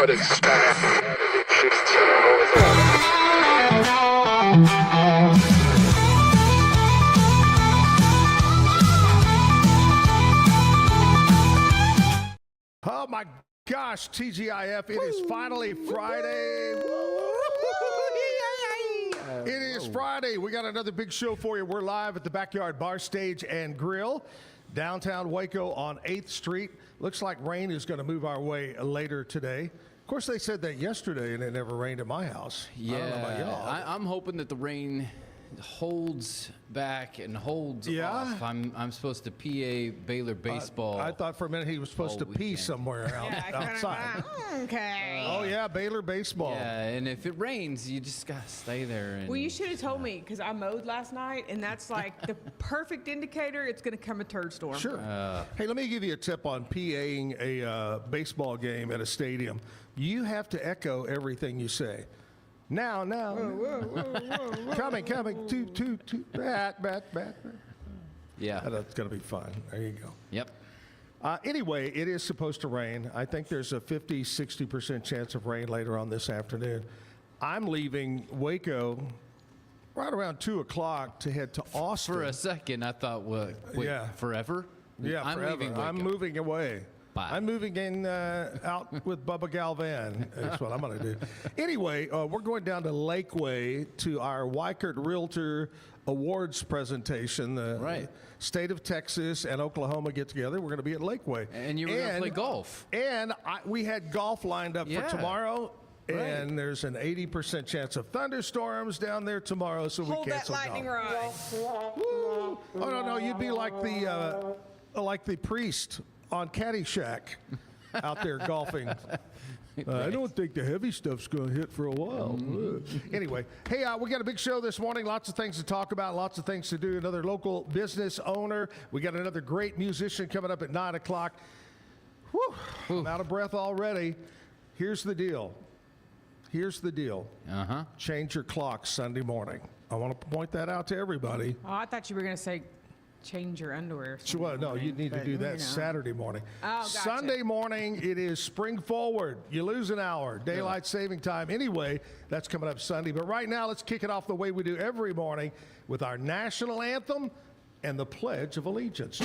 Oh my gosh, TGIF, it is finally Friday. It is Friday. We got another big show for you. We're live at the Backyard Bar Stage and Grill, downtown Waco on 8th Street. Looks like rain is going to move our way later today. Of course, they said that yesterday, and it never rained at my house. Yeah, I don't know about y'all. I'm hoping that the rain holds back and holds off. I'm supposed to PA Baylor baseball. I thought for a minute he was supposed to pee somewhere outside. Okay. Oh, yeah, Baylor baseball. Yeah, and if it rains, you just got to stay there. And, Well, you should have told me because I mowed last night, and that's like the perfect indicator it's going to come a turd storm. Sure. Hey, let me give you a tip on PAing a baseball game at a stadium. You have to echo everything you say. Now. Whoa. Coming. Two. Bat. Yeah. That's going to be fun. There you go. Yep. Anyway, it is supposed to rain. I think there's a 50-60% chance of rain later on this afternoon. I'm leaving Waco right around 2 o'clock to head to Austin. For a second, I thought, wait, forever? Yeah, I'm forever. leaving Waco. I'm moving away. Bye. I'm moving in out with Bubba Galvan. That's what I'm going to do. Anyway, we're going down to Lakeway to our Weikert Realtor Awards presentation. The state of Texas and Oklahoma get together. We're going to be at Lakeway. And you were going to play golf. And we had golf lined up for tomorrow. And there's an 80% chance of thunderstorms down there tomorrow, so we cancel golf. Hold that lightning rod. Oh, no, you'd be like the priest on Caddyshack out there golfing. I don't think the heavy stuff's going to hit for a while. Anyway, hey, we got a big show this morning. Lots of things to talk about, lots of things to do. Another local business owner. We got another great musician coming up at 9 o'clock. Whew, I'm out of breath already. Here's the deal. Change your clock Sunday morning. I want to point that out to everybody. Oh, I thought you were going to say change your underwear. Well, no, you need to do that Saturday morning. Oh, gotcha. Sunday morning, it is spring forward. You lose an hour, daylight saving time. Anyway, that's coming up Sunday. But right now, let's kick it off the way we do every morning with our national anthem and the Pledge of Allegiance.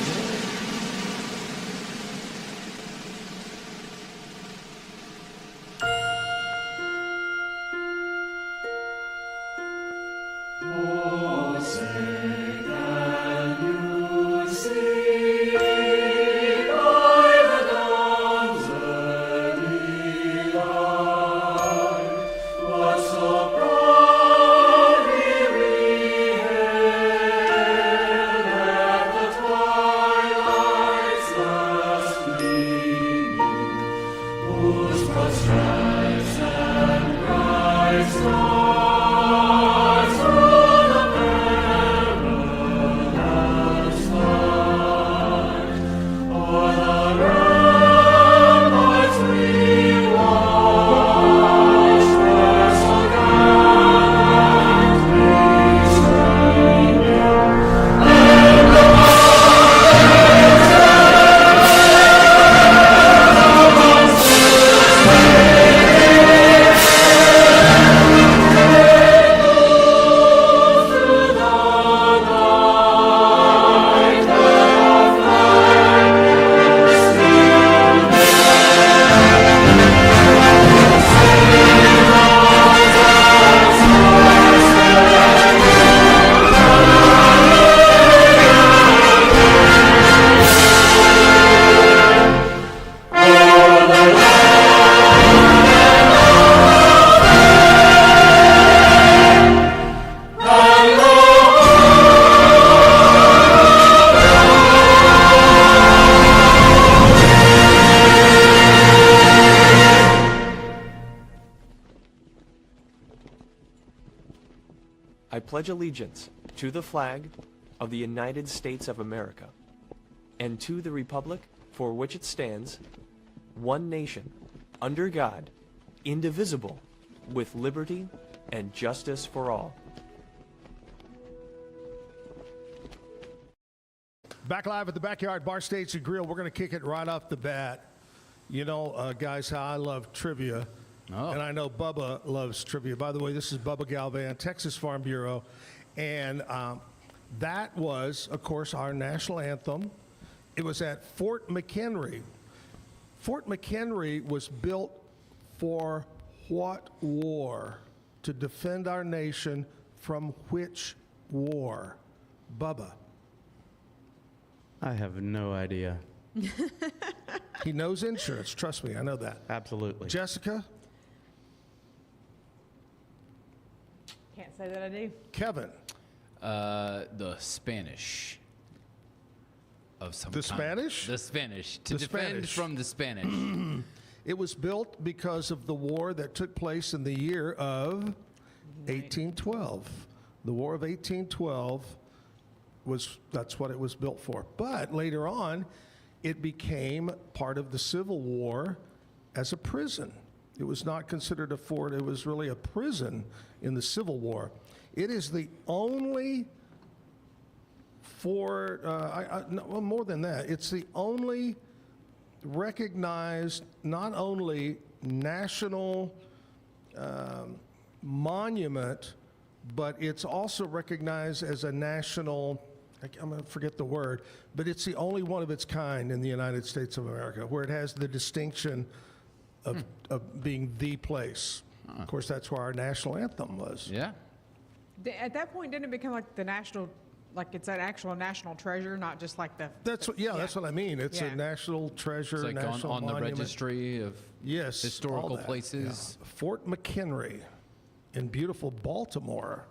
I pledge allegiance to the flag of the United States of America and to the republic for which it stands, one nation, under God, indivisible, with liberty and justice for all. Back live at the Backyard Bar Stage and Grill. We're going to kick it right off the bat. You know, guys, how I love trivia. Oh. And I know Bubba loves trivia. By the way, this is Bubba Galvan, Texas Farm Bureau. And that was, of course, our national anthem. It was at Fort McHenry. Fort McHenry was built for what war? To defend our nation from which war? Bubba. I have no idea. He knows insurance. Trust me, I know that. Absolutely. Jessica? Can't say that I do. Kevin? The Spanish. Of some The kind. Spanish? The Spanish. To The defend Spanish. from the Spanish. It was built because of the war that took place in the year of 1812. The War of 1812 that's what it was built for. But later on, it became part of the Civil War as a prison. It was not considered a fort, it was really a prison in the Civil War. It is the only fort, well, more than that, it's the only recognized, not only national monument, but it's also recognized as a national, I'm going to forget the word, but it's the only one of its kind in the United States of America where it has the distinction of being the place. Of course, that's where our national anthem was. Yeah. At that point, didn't it become like the national, like it's an actual national treasure, not just like the. That's what, that's what I mean. It's Yeah. a national treasure, It's like national on the monument. registry of Yes, all historical that, places. yeah. Fort McHenry in beautiful Baltimore.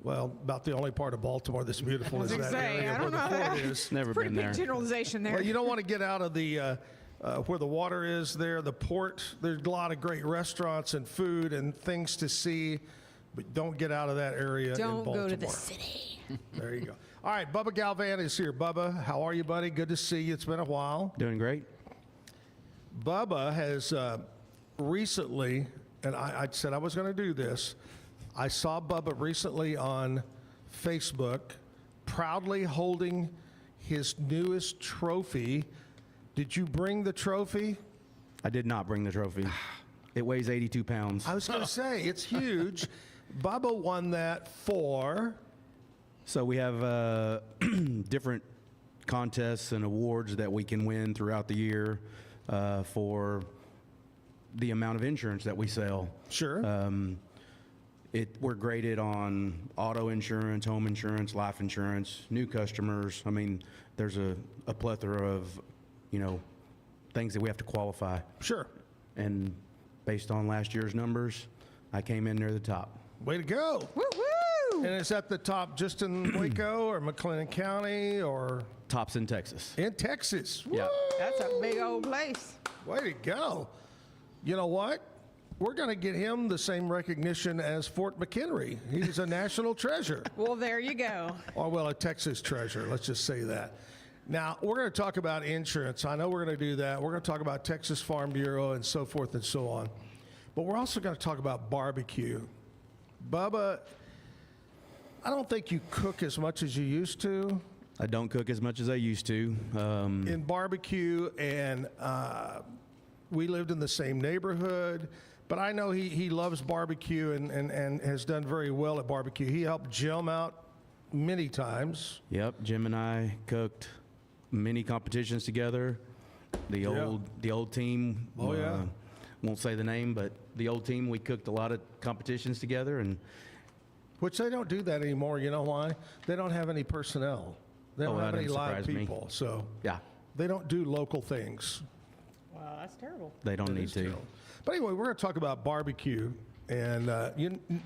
Well, about the only part of Baltimore that's beautiful is I was that gonna say, area I where don't the know. fort is. Never Pretty been big there. generalization there. Well, you don't want to get out of the where the water is there, the port. There's a lot of great restaurants and food and things to see, but don't get out of that area in Don't Baltimore. go to the city. There you go. All right, Bubba Galvan is here. Bubba, how are you, buddy? Good to see you. It's been a while. Doing great. Bubba has recently, and I said I was going to do this. I saw Bubba recently on Facebook proudly holding his newest trophy. Did you bring the trophy? I did not bring the trophy. It weighs 82 pounds. I was going to say, it's huge. Bubba won that for... So we have different contests and awards that we can win throughout the year for the amount of insurance that we sell. Sure. We're graded on auto insurance, home insurance, life insurance, new customers. I mean, there's a plethora of, things that we have to qualify. Sure. And based on last year's numbers, I came in near the top. Way to go. Woo-woo! And is that the top just in Waco or McLennan County or Tops in Texas. in Texas? Yeah. Woo! That's a big old place. Way to go. You know what? We're going to get him the same recognition as Fort McHenry. He's a national treasure. Well, there you go. Or, well, a Texas treasure. Let's just say that. Now, we're going to talk about insurance. I know we're going to do that. We're going to talk about Texas Farm Bureau and so forth and so on. But we're also going to talk about barbecue. Bubba, I don't think you cook as much as you used to I don't cook as much as I used to. in barbecue, and we lived in the same neighborhood. But I know he loves barbecue and has done very well at barbecue. He helped Jim out many times. Yep, Jim and I cooked many competitions together. The old team. Oh, yeah. Won't say the name, but the old team, we cooked a lot of competitions together, and Which they don't do that anymore. You know why? They don't have any personnel. They don't Oh, have that any doesn't live surprise me. people. So yeah, they don't do local things. Wow, that's terrible. they don't It need is to. terrible. But anyway, we're going to talk about barbecue. And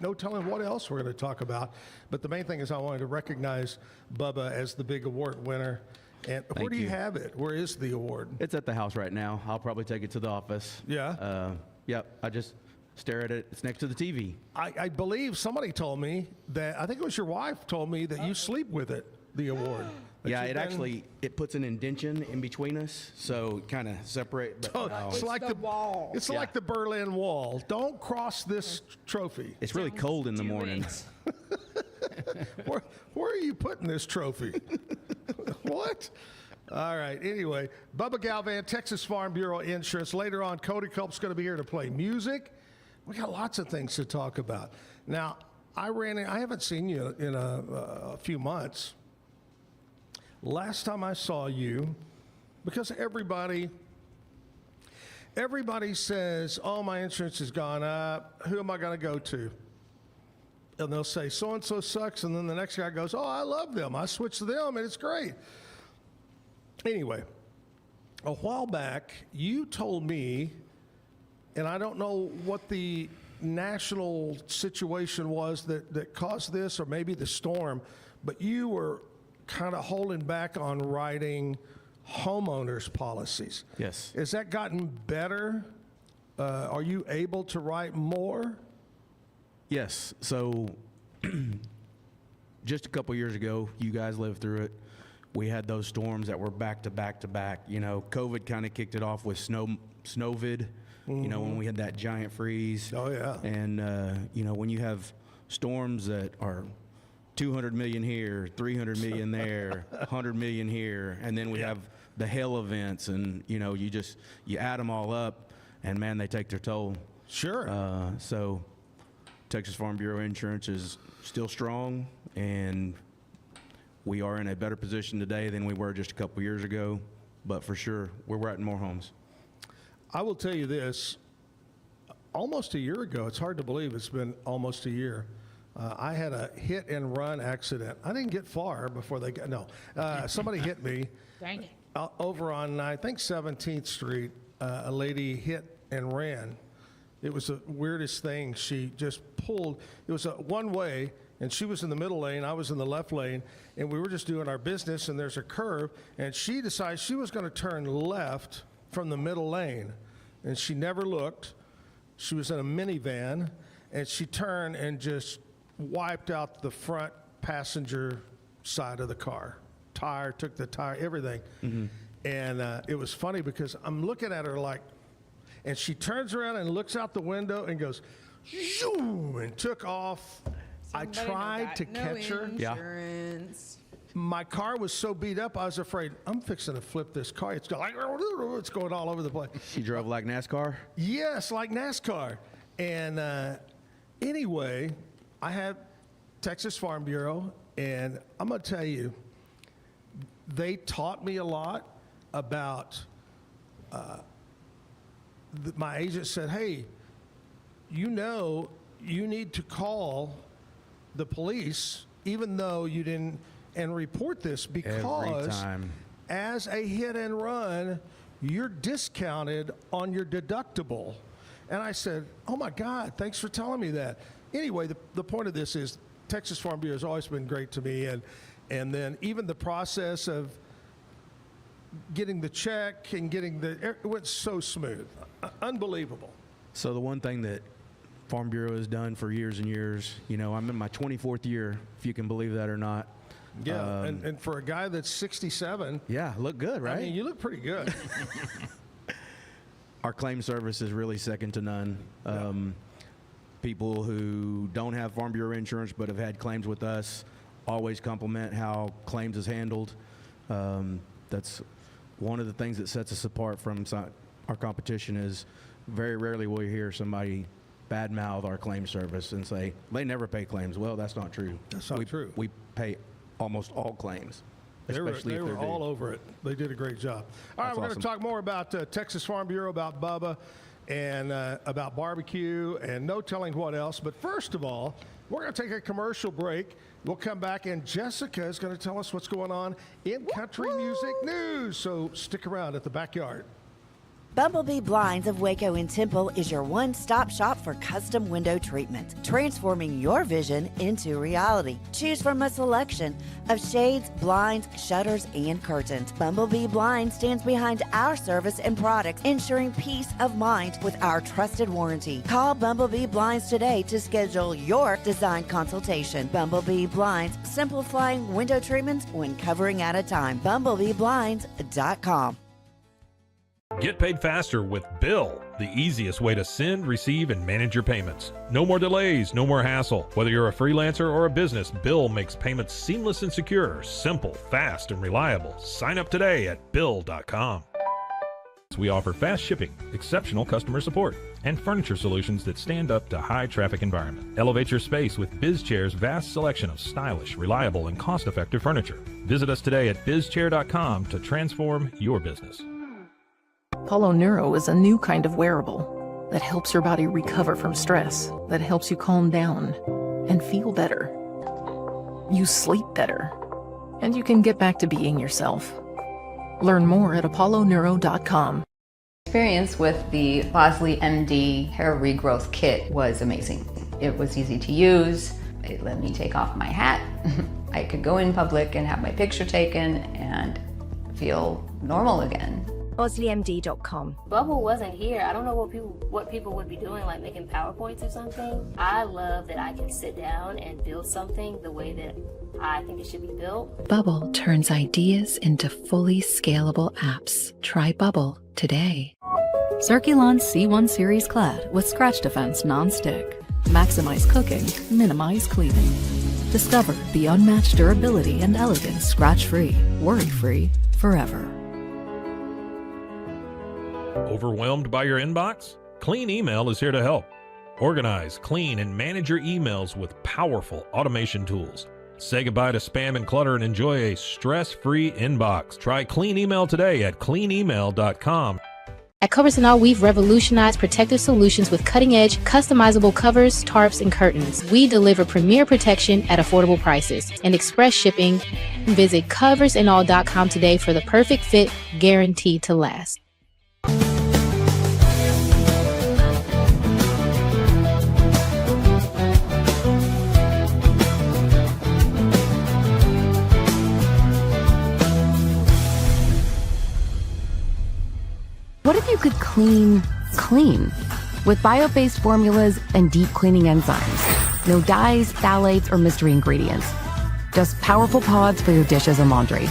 no telling what else we're going to talk about. But the main thing is I wanted to recognize Bubba as the big award winner. And where Thank do you you. have it? Where is the award? It's at the house right now. I'll probably take it to the office. Yeah? Yep, I just stare at it. It's next to the TV. I believe somebody told me that, I think it was your wife told me that you sleep with it, the award. That Yeah, you've it been- actually, it puts an indention in between us, so kind of separate. But Oh, no, it's like the wall. It's Yeah. like the Berlin Wall. Don't cross this trophy. it's really cold in the morning. Where are you putting this trophy? What? All right. Anyway, Bubba Galvan, Texas Farm Bureau Insurance. Later on, Cody Culp's going to be here to play music. We got lots of things to talk about. Now, I haven't seen you in a few months. Last time I saw you, because everybody says, oh, my insurance has gone up. Who am I going to go to? And they'll say, so-and-so sucks. And then the next guy goes, oh, I love them. I switched to them, and it's great. Anyway, a while back, you told me, and I don't know what the national situation was that caused this, or maybe the storm, but you were kind of holding back on writing homeowners policies. Yes. Has that gotten better? Are you able to write more? Yes. So just a couple years ago, you guys lived through it. We had those storms that were back to back to back. You know, COVID kind of kicked it off with snowvid, you know, when we had that giant freeze. Oh, yeah. And, you know, when you have storms that are 200 million here, 300 million there, 100 million here, and then we have the hail events, and, you know, you add them all up, and, man, they take their toll. Sure. So Texas Farm Bureau Insurance is still strong, and we are in a better position today than we were just a couple years ago, but for sure, we're writing more homes. I will tell you this, almost a year ago, it's hard to believe it's been almost a year, I had a hit and run accident. I didn't get far before they got, no. Somebody hit me. Dang it. Over on, I think, 17th Street. A lady hit and ran. It was the weirdest thing. She just pulled, it was a one-way, and she was in the middle lane, I was in the left lane, and we were just doing our business, and there's a curve, and she decided she was going to turn left from the middle lane, and she never looked. She was in a minivan, and she turned and just wiped out the front passenger side of the car. Took the tire, everything. Mm-hmm. And it was funny because I'm looking at her like, and she turns around and looks out the window and goes, zoom, and took off. Somebody I tried to catch her. Insurance. My car was so beat up, I was afraid, I'm fixing to flip this car. It's going all over the place. She drove like NASCAR? Yes, like NASCAR. And anyway, I have Texas Farm Bureau, and I'm going to tell you, they taught me a lot about, my agent said, hey, you know, you need to call the police, even though you didn't, and report this, because as a hit and run, you're discounted on your deductible. And I said, oh my God, thanks for telling me that. Anyway, the point of this is Texas Farm Bureau has always been great to me, and then even the process of getting the check and it went so smooth. Unbelievable. So the one thing that Farm Bureau has done for years and years, you know, I'm in my 24th year, if you can believe that or not. Yeah, and for a guy that's 67. Yeah, look good, right? I mean, you look pretty good. Our claim service is really second to none. People who don't have Farm Bureau insurance but have had claims with us always compliment how claims is handled. That's one of the things that sets us apart from our competition is very rarely will you hear somebody badmouth our claim service and say, they never pay claims. Well, that's not true. That's not true. We pay almost all claims. They were all over it. They did a great job. All right, we're going to talk more about Texas Farm Bureau, about Bubba, and about barbecue, and no telling what else. But first of all, we're going to take a commercial break. We'll come back, and Jessica is going to tell us what's going on in country music news. So stick around at the Backyard. Bumblebee Blinds of Waco and Temple is your one-stop shop for custom window treatment, transforming your vision into reality. Choose from a selection of shades, blinds, shutters, and curtains. Bumblebee Blinds stands behind our service and products, ensuring peace of mind with our trusted warranty. Call Bumblebee Blinds today to schedule your design consultation. Bumblebee Blinds, simplifying window treatments one covering at a time. BumblebeeBlinds.com. Get paid faster with Bill. the easiest way to send, receive, and manage your payments. No more delays, no more hassle. Whether you're a freelancer or a business, Bill makes payments seamless and secure, simple, fast, and reliable. Sign up today at Bill.com. We offer fast shipping, exceptional customer support, and furniture solutions that stand up to high traffic environment. Elevate your space with BizChair's vast selection of stylish, reliable, and cost-effective furniture. Visit us today at bizchair.com to transform your business. Polo Neuro is a new kind of wearable that helps your body recover from stress, that helps you calm down and feel better. You sleep better, and you can get back to being yourself. Learn more at apolloneuro.com. Experience with the Bosley MD hair regrowth kit was amazing. It was easy to use. It let me take off my hat. I could go in public and have my picture taken and feel normal again. BosleyMD.com. Bubba wasn't here. I don't know what people would be doing, like making PowerPoints or something. I love that I can sit down and build something the way that I think it should be built. Bubble turns ideas into fully scalable apps. Try Bubble today. Circulon C1 Series Clad with Scratch Defense Non-Stick. Maximize cooking, minimize cleaning. Discover the unmatched durability and elegance scratch-free, worry-free, forever. Overwhelmed by your inbox? Clean Email is here to help. Organize, clean, and manage your emails with powerful automation tools. Say goodbye to spam and clutter and enjoy a stress-free inbox. Try Clean Email today at cleanemail.com. At Covers and All, we've revolutionized protective solutions with cutting-edge, customizable covers, tarps, and curtains. We deliver premier protection at affordable prices and express shipping. Visit coversandall.com today for the perfect fit, guaranteed to last. What if you could clean clean? With bio-based formulas and deep cleaning enzymes. No dyes, phthalates, or mystery ingredients. Just powerful pods for your dishes and laundry.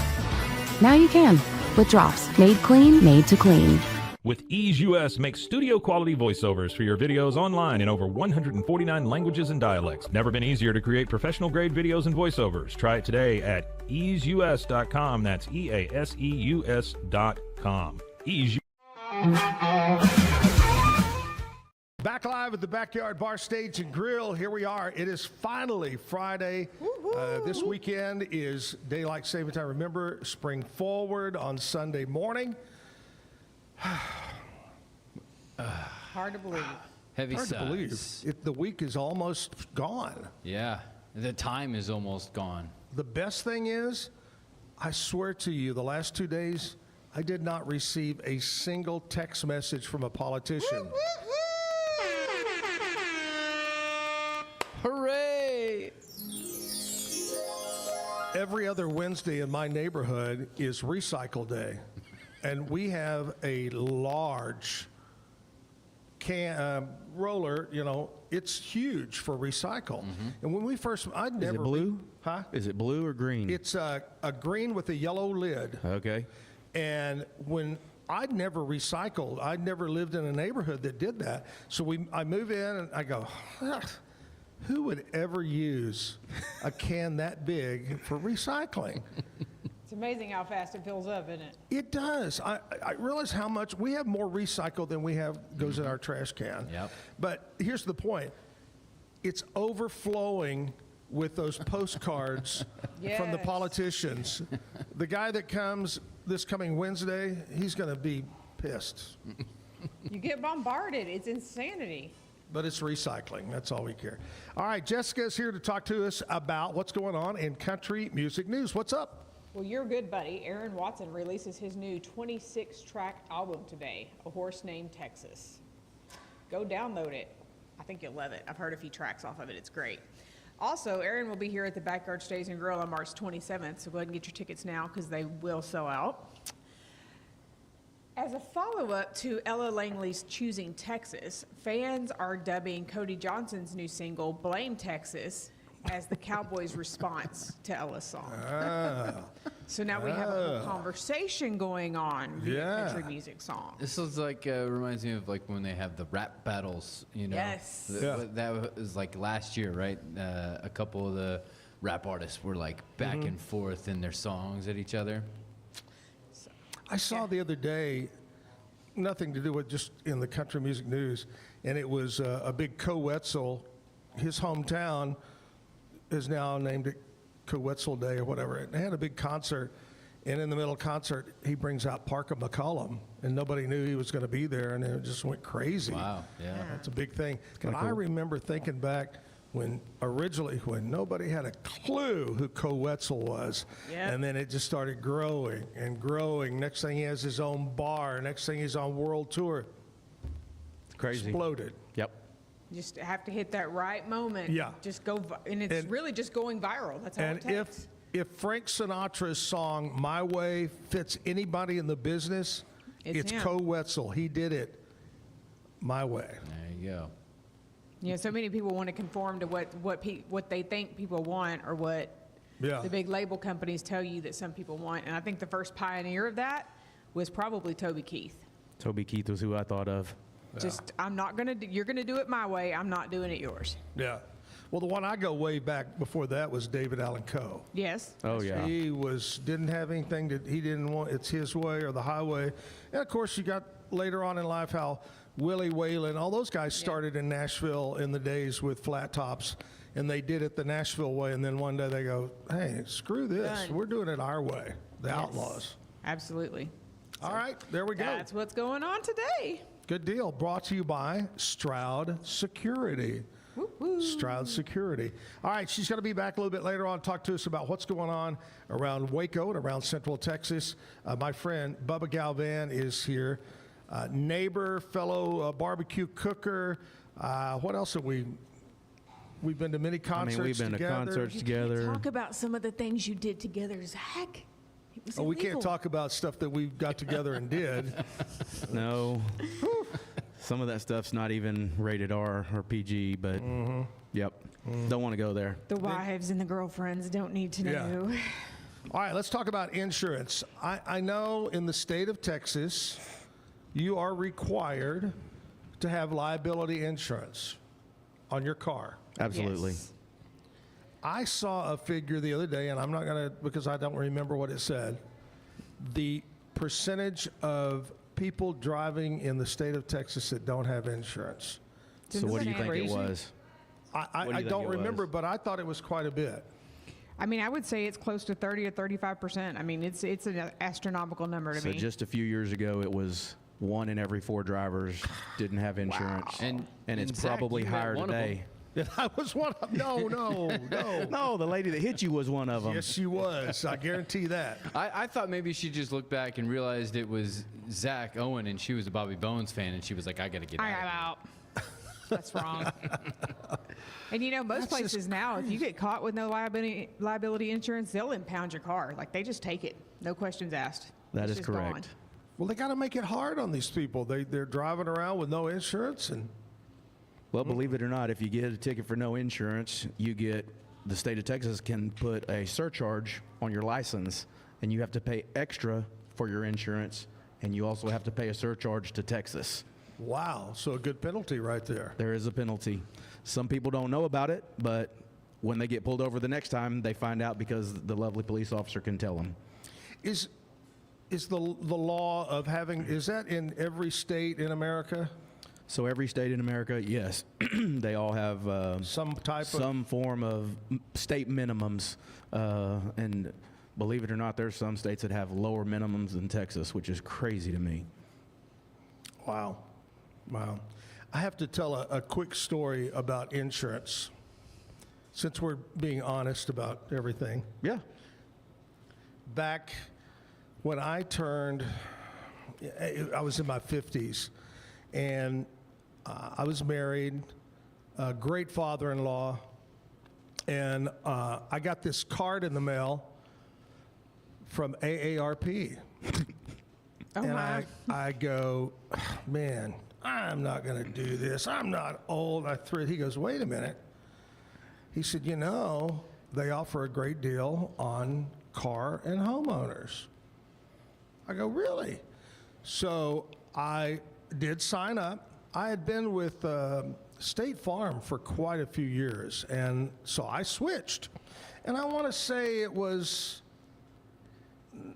Now you can, with drops made clean, made to clean. With Ease US, make studio quality voiceovers for your videos online in over 149 languages and dialects. Never been easier to create professional grade videos and voiceovers. Try it today at easeus.com. That's EASEUS.com. Ease. Back live at the Backyard Bar Stage and Grill. Here we are. It is finally Friday. This weekend is Daylight Saving Time. Remember, spring forward on Sunday morning. Hard to believe. Heavy Hard to believe. sighs. The week is almost gone. Yeah, the time is almost gone. The best thing is, I swear to you, the last 2 days, I did not receive a single text message from a politician. Hooray! Every other Wednesday in my neighborhood is Recycle Day. And we have a large roller, you know, it's huge for recycle. Mm-hmm. And when we first, I'd never. Is it blue? Huh? Is it blue or green? It's a green with a yellow lid. Okay. And when I'd never recycled, I'd never lived in a neighborhood that did that. So I move in and I go, who would ever use a can that big for recycling? It's amazing how fast it fills up, isn't it? It does. I realize how much we have more recycle than we have goes in our trash can. Yep. But here's the point. It's overflowing with those postcards from the Yes. politicians. The guy that comes this coming Wednesday, he's going to be pissed. You get bombarded. It's insanity. But it's recycling. That's all we care. All right, Jessica's here to talk to us about what's going on in country music news. What's up? Well, your good buddy, Aaron Watson, releases his new 26-track album today, A Horse Named Texas. Go download it. I think you'll love it. I've heard a few tracks off of it. It's great. Also, Aaron will be here at the Backyard Stage and Grill on March 27th, so go ahead and get your tickets now because they will sell out. As a follow-up to Ella Langley's Choosing Texas, fans are dubbing Cody Johnson's new single, Blame Texas, as the Cowboys' response to Ella's song. So now we have a whole conversation going on via country music song. This is like reminds me of like when they have the rap battles. You know, Yes. That was like last year, right? A couple of the rap artists were like back and forth in their songs at each other. I saw the other day, nothing to do with just in the country music news, and it was a big Co-Wetzel. His hometown is now named it Co-Wetzel Day or whatever. And they had a big concert, and in the middle of the concert, he brings out Parker McCollum, and nobody knew he was going to be there, and it just went crazy. Wow, yeah. That's a big thing. And I remember thinking back when nobody had a clue who Co-Wetzel was. Yep. And then it just started growing and growing. Next thing he has his own bar. Next thing he's on world tour. Crazy. Exploded. Yep. Just have to hit that right moment. Yeah. Just go, and it's really just going viral. That's all it And takes. if Frank Sinatra's song "My Way" fits anybody in the business, it's him. Co-Wetzel. He did it my way. There you go. You know, so many people want to conform to what they think people want, or what the big label companies tell you that some people want. And I think the first pioneer of that was probably Toby Keith. Toby Keith was who I thought of. Just, I'm not going to, you're going to do it my way. I'm not doing it yours. Yeah. Well, the one I go way back before that was David Allan Coe. Yes. Oh, yeah. He didn't have anything that he didn't want. It's his way or the highway. And of course, you got later on in life how Willie Whalen, all those guys started in Nashville in the days with flat tops, and they did it the Nashville way. And then one day they go, hey, screw this. Done. We're doing it our way. The Outlaws. Absolutely. All right, there we go. That's what's going on today. Good deal. Brought to you by Stroud Security. Stroud Security. All right, she's going to be back a little bit later on to talk to us about what's going on around Waco and around Central Texas. My friend Bubba Galvan is here. Neighbor, fellow barbecue cooker. What else have we've been to many concerts we've been together. to concerts together. Talk about some of the things you did together, Zach. It was We can't illegal. talk about stuff that we got together and did. No. Some of that stuff's not even rated R or PG, but yep. Don't want to go there. The wives and the girlfriends don't need to know. All right, let's talk about insurance. I know in the state of Texas, you are required to have liability insurance on your car. Absolutely. Yes. I saw a figure the other day, and I'm not going to, because I don't remember what it said, the percentage of people driving in the state of Texas that don't have insurance. So what do you think it was? I don't remember, but I thought it was quite a bit. I mean, I would say it's close to 30 to 35%. I mean, it's an astronomical number to So me. just a few years ago, it was 1 in every 4 drivers didn't have insurance. And it's Zach, probably you met higher one of today. I was one of them. No. No, the lady that hit you was one of them. Yes, she was. I guarantee that. I thought maybe she just looked back and realized it was Zack Owen and she was a Bobby Bones fan and she was like, I got to get I out. am out. That's wrong. And you know, most places now, if you get caught with no liability insurance, they'll impound your car. Like, they just take it. No questions asked. That It's is just correct. gone. Well, they got to make it hard on these people. They're driving around with no insurance, and Well, believe it or not, if you get a ticket for no insurance, the state of Texas can put a surcharge on your license, and you have to pay extra for your insurance, and you also have to pay a surcharge to Texas. wow, so a good penalty right there. There is a penalty. Some people don't know about it, but when they get pulled over the next time, they find out because the lovely police officer can tell them. Is the law of having, is that in every state in America? So every state in America, yes, they all have some form of state minimums, and believe it or not, there's some states that have lower minimums than Texas, which is crazy to me. Wow. I have to tell a quick story about insurance, since we're being honest about everything. Yeah. Back when I was in my 50s, and I was married, a great father-in-law, and I got this card in the mail from AARP. Oh, and my. I go, man, I'm not going to do this. I'm not old. He goes, wait a minute. He said, you know, they offer a great deal on car and homeowners. I go, really? So I did sign up. I had been with State Farm for quite a few years, and so I switched. And I want to say it was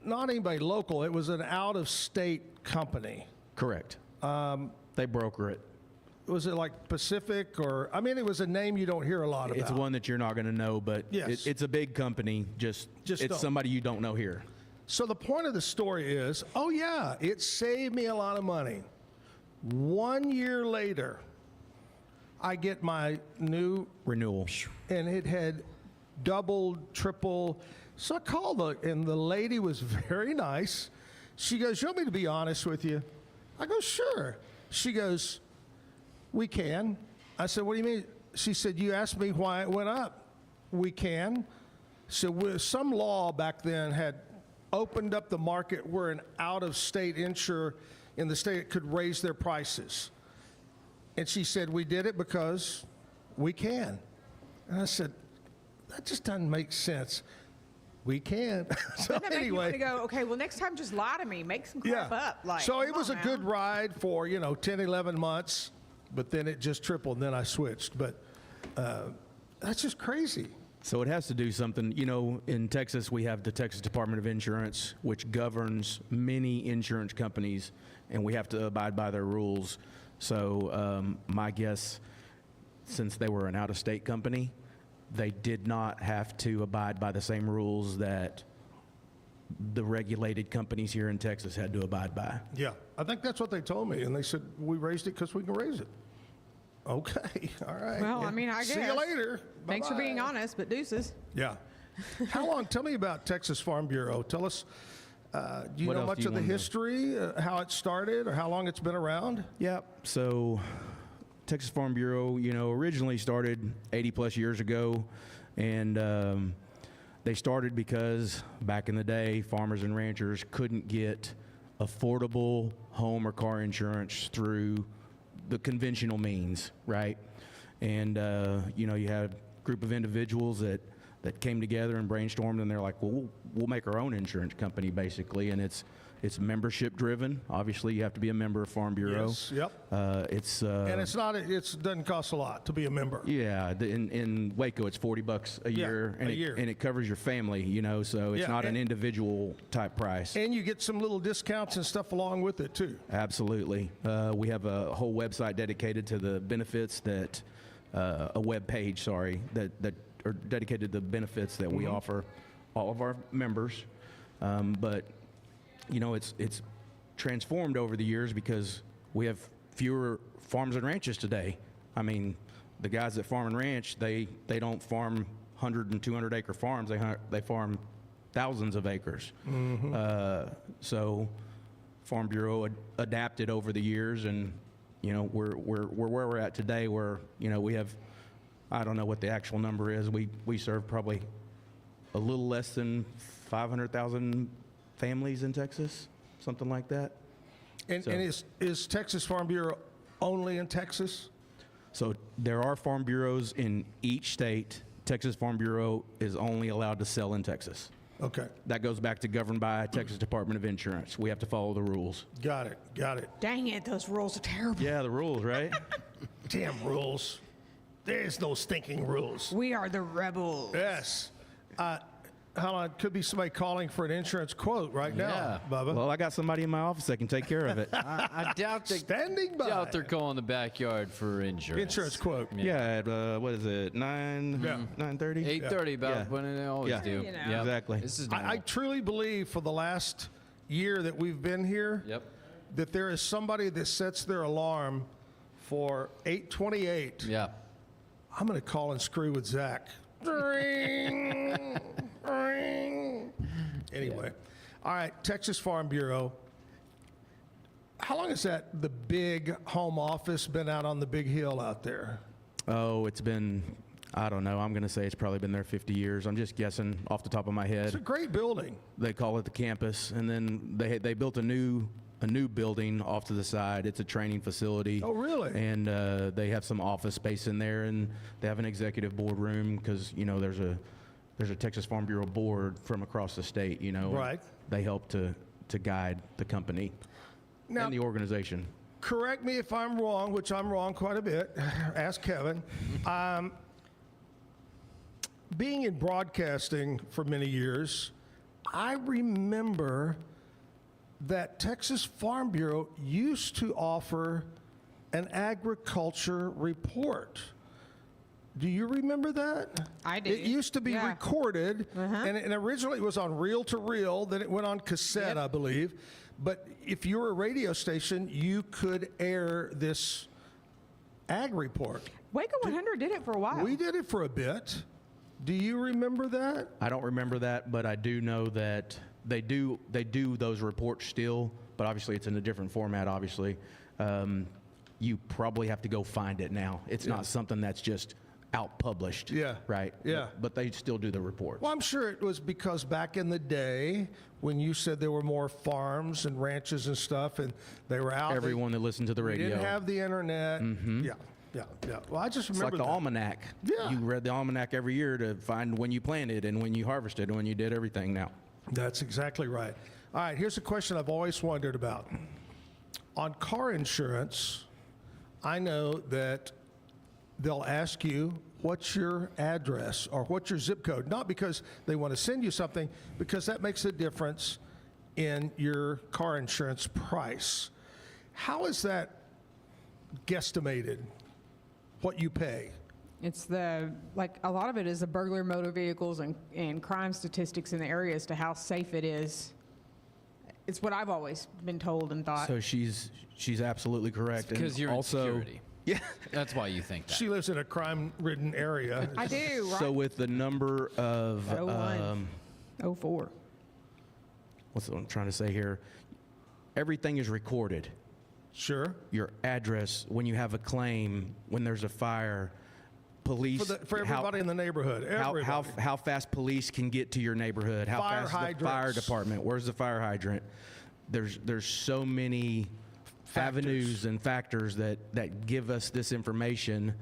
not anybody local. It was an out-of-state company. Correct. They broker it. Was it like Pacific or, I mean, it was a name you don't hear a lot about. It's one that you're not going to know, but Yes. it's a big company. Just it's don't. somebody you don't know here. So the point of the story is, oh yeah, it saved me a lot of money. 1 year later, I get my new renewal, and it had doubled, triple. So I called and the lady was very nice. She goes, "You want me to be honest with you?" I go, "Sure." She goes, "We can." I said, "What do you mean?" She said, "You asked me why it went up." "We can." So some law back then had opened up the market where an out-of-state insurer in the state could raise their prices. And she said, "We did it because we can." And I said, "That just doesn't make sense." We can. So Doesn't that make you want anyway. to go, okay, well, next time just lie to me. Make some crap up. Like, so it come was on a now. good ride for, 10, 11 months, but then it just tripled, and then I switched. But that's just crazy. So it has to do something. In Texas, we have the Texas Department of Insurance, which governs many insurance companies, and we have to abide by their rules. So my guess, since they were an out-of-state company, they did not have to abide by the same rules that the regulated companies here in Texas had to abide by. Yeah, I think that's what they told me, and they said, "We raised it because we can raise it." Okay, all right. Well, I mean, I guess. See you later. Thanks for being Bye-bye. honest, but deuces. Yeah. How long? Tell me about Texas Farm Bureau. Tell us. Do you What know else much do you of the wanna know? history, how it started, or how long it's been around? Yep. So Texas Farm Bureau, originally started 80 plus years ago, and they started because back in the day, farmers and ranchers couldn't get affordable home or car insurance through the conventional means, right? And you had a group of individuals that came together and brainstormed, and they're like, well, we'll make our own insurance company, basically, and it's membership driven. Obviously, you have to be a member of Farm Bureau. Yes, yep. It's And it's not. It doesn't cost a lot to be a member. yeah. In Waco, it's $40 a year, and it covers your family. So it's Yeah, not an and- individual type price. And you get some little discounts and stuff along with it too. Absolutely. We have a whole website dedicated to the benefits that a web page, that are dedicated to the benefits that we offer all of our members. But it's transformed over the years because we have fewer farms and ranches today. I mean, the guys that farm and ranch, they don't farm 100 and 200 acre farms. They farm thousands of acres. So Farm Bureau adapted over the years, and we're where we're at today, where we have, I don't know what the actual number is. We serve probably a little less than 500,000 families in Texas, something like that. And is Texas Farm Bureau only in Texas? So there are farm bureaus in each state. Texas Farm Bureau is only allowed to sell in Texas. Okay. That goes back to governed by Texas Department of Insurance. We have to follow the rules. Got it. Dang it, those rules are terrible. Yeah, the rules, right? Damn rules. There's no stinking rules. We are the rebels. Yes. Hold on. Could be somebody calling for an insurance quote right now, Bubba. Well, I got somebody in my office that can take care of it. I doubt they Standing by. doubt they're calling the backyard for insurance. Insurance quote. Yeah, at, what is it, 9:30? 8:30, about when they always do. You know. Yep. Exactly. This is I truly believe for the last year that we've been here, that there is somebody that sets their alarm for 8:28. Yeah. I'm going to call and screw with Zach. Ring, ring. Anyway, all right, Texas Farm Bureau. How long has the big home office been out on the big hill out there? Oh, it's been, I don't know. I'm going to say it's probably been there 50 years. I'm just guessing off the top of my head. It's a great building. They call it the campus, and then they built a new building off to the side. It's a training facility. Oh, really? And they have some office space in there, and they have an executive board room because there's there's a Texas Farm Bureau board from across the state, you know. Right. They help to guide the company Now, and the organization. correct me if I'm wrong, which I'm wrong quite a bit. Ask Kevin. Being in broadcasting for many years, I remember that Texas Farm Bureau used to offer an agriculture report. Do you remember that? I do. It used to be Yeah. recorded, and originally it was on reel to reel, then it went on cassette, I believe. But if you were a radio station, you could air this ag report. Waco 100 did it for a while. We did it for a bit. Do you remember that? I don't remember that, but I do know that they do those reports still, but obviously it's in a different format, obviously. You probably have to go find it now. It's not something that's just out published. Yeah. Right? Yeah. But they still do the reports. Well, I'm sure it was because back in the day when you said there were more farms and ranches and stuff, and they were out. Everyone that listened to the We radio. didn't have the internet. Yeah. Well, I just It's remember like the that. almanac. Yeah. You read the almanac every year to find when you planted and when you harvested and when you did everything now. That's exactly right. All right, here's a question I've always wondered about. On car insurance, I know that they'll ask you what's your address or what's your zip code, not because they want to send you something, because that makes a difference in your car insurance price. How is that guesstimated, what you pay? It's a lot of it is the burglar motor vehicles and crime statistics in the area as to how safe it is. It's what I've always been told and thought. So she's absolutely correct. Because you're also, in security. Yeah. That's why you think that. She lives in a crime-ridden area. I do, right? So with the number of 01, 04. what's what I'm trying to say here? Everything is recorded. Sure. Your address, when you have a claim, when there's a fire, police. For everybody in the neighborhood. Everybody. How fast police can get to your neighborhood? How Fire fast the fire hydrants. department? Where's the fire hydrant? There's so many avenues and factors that give us this information,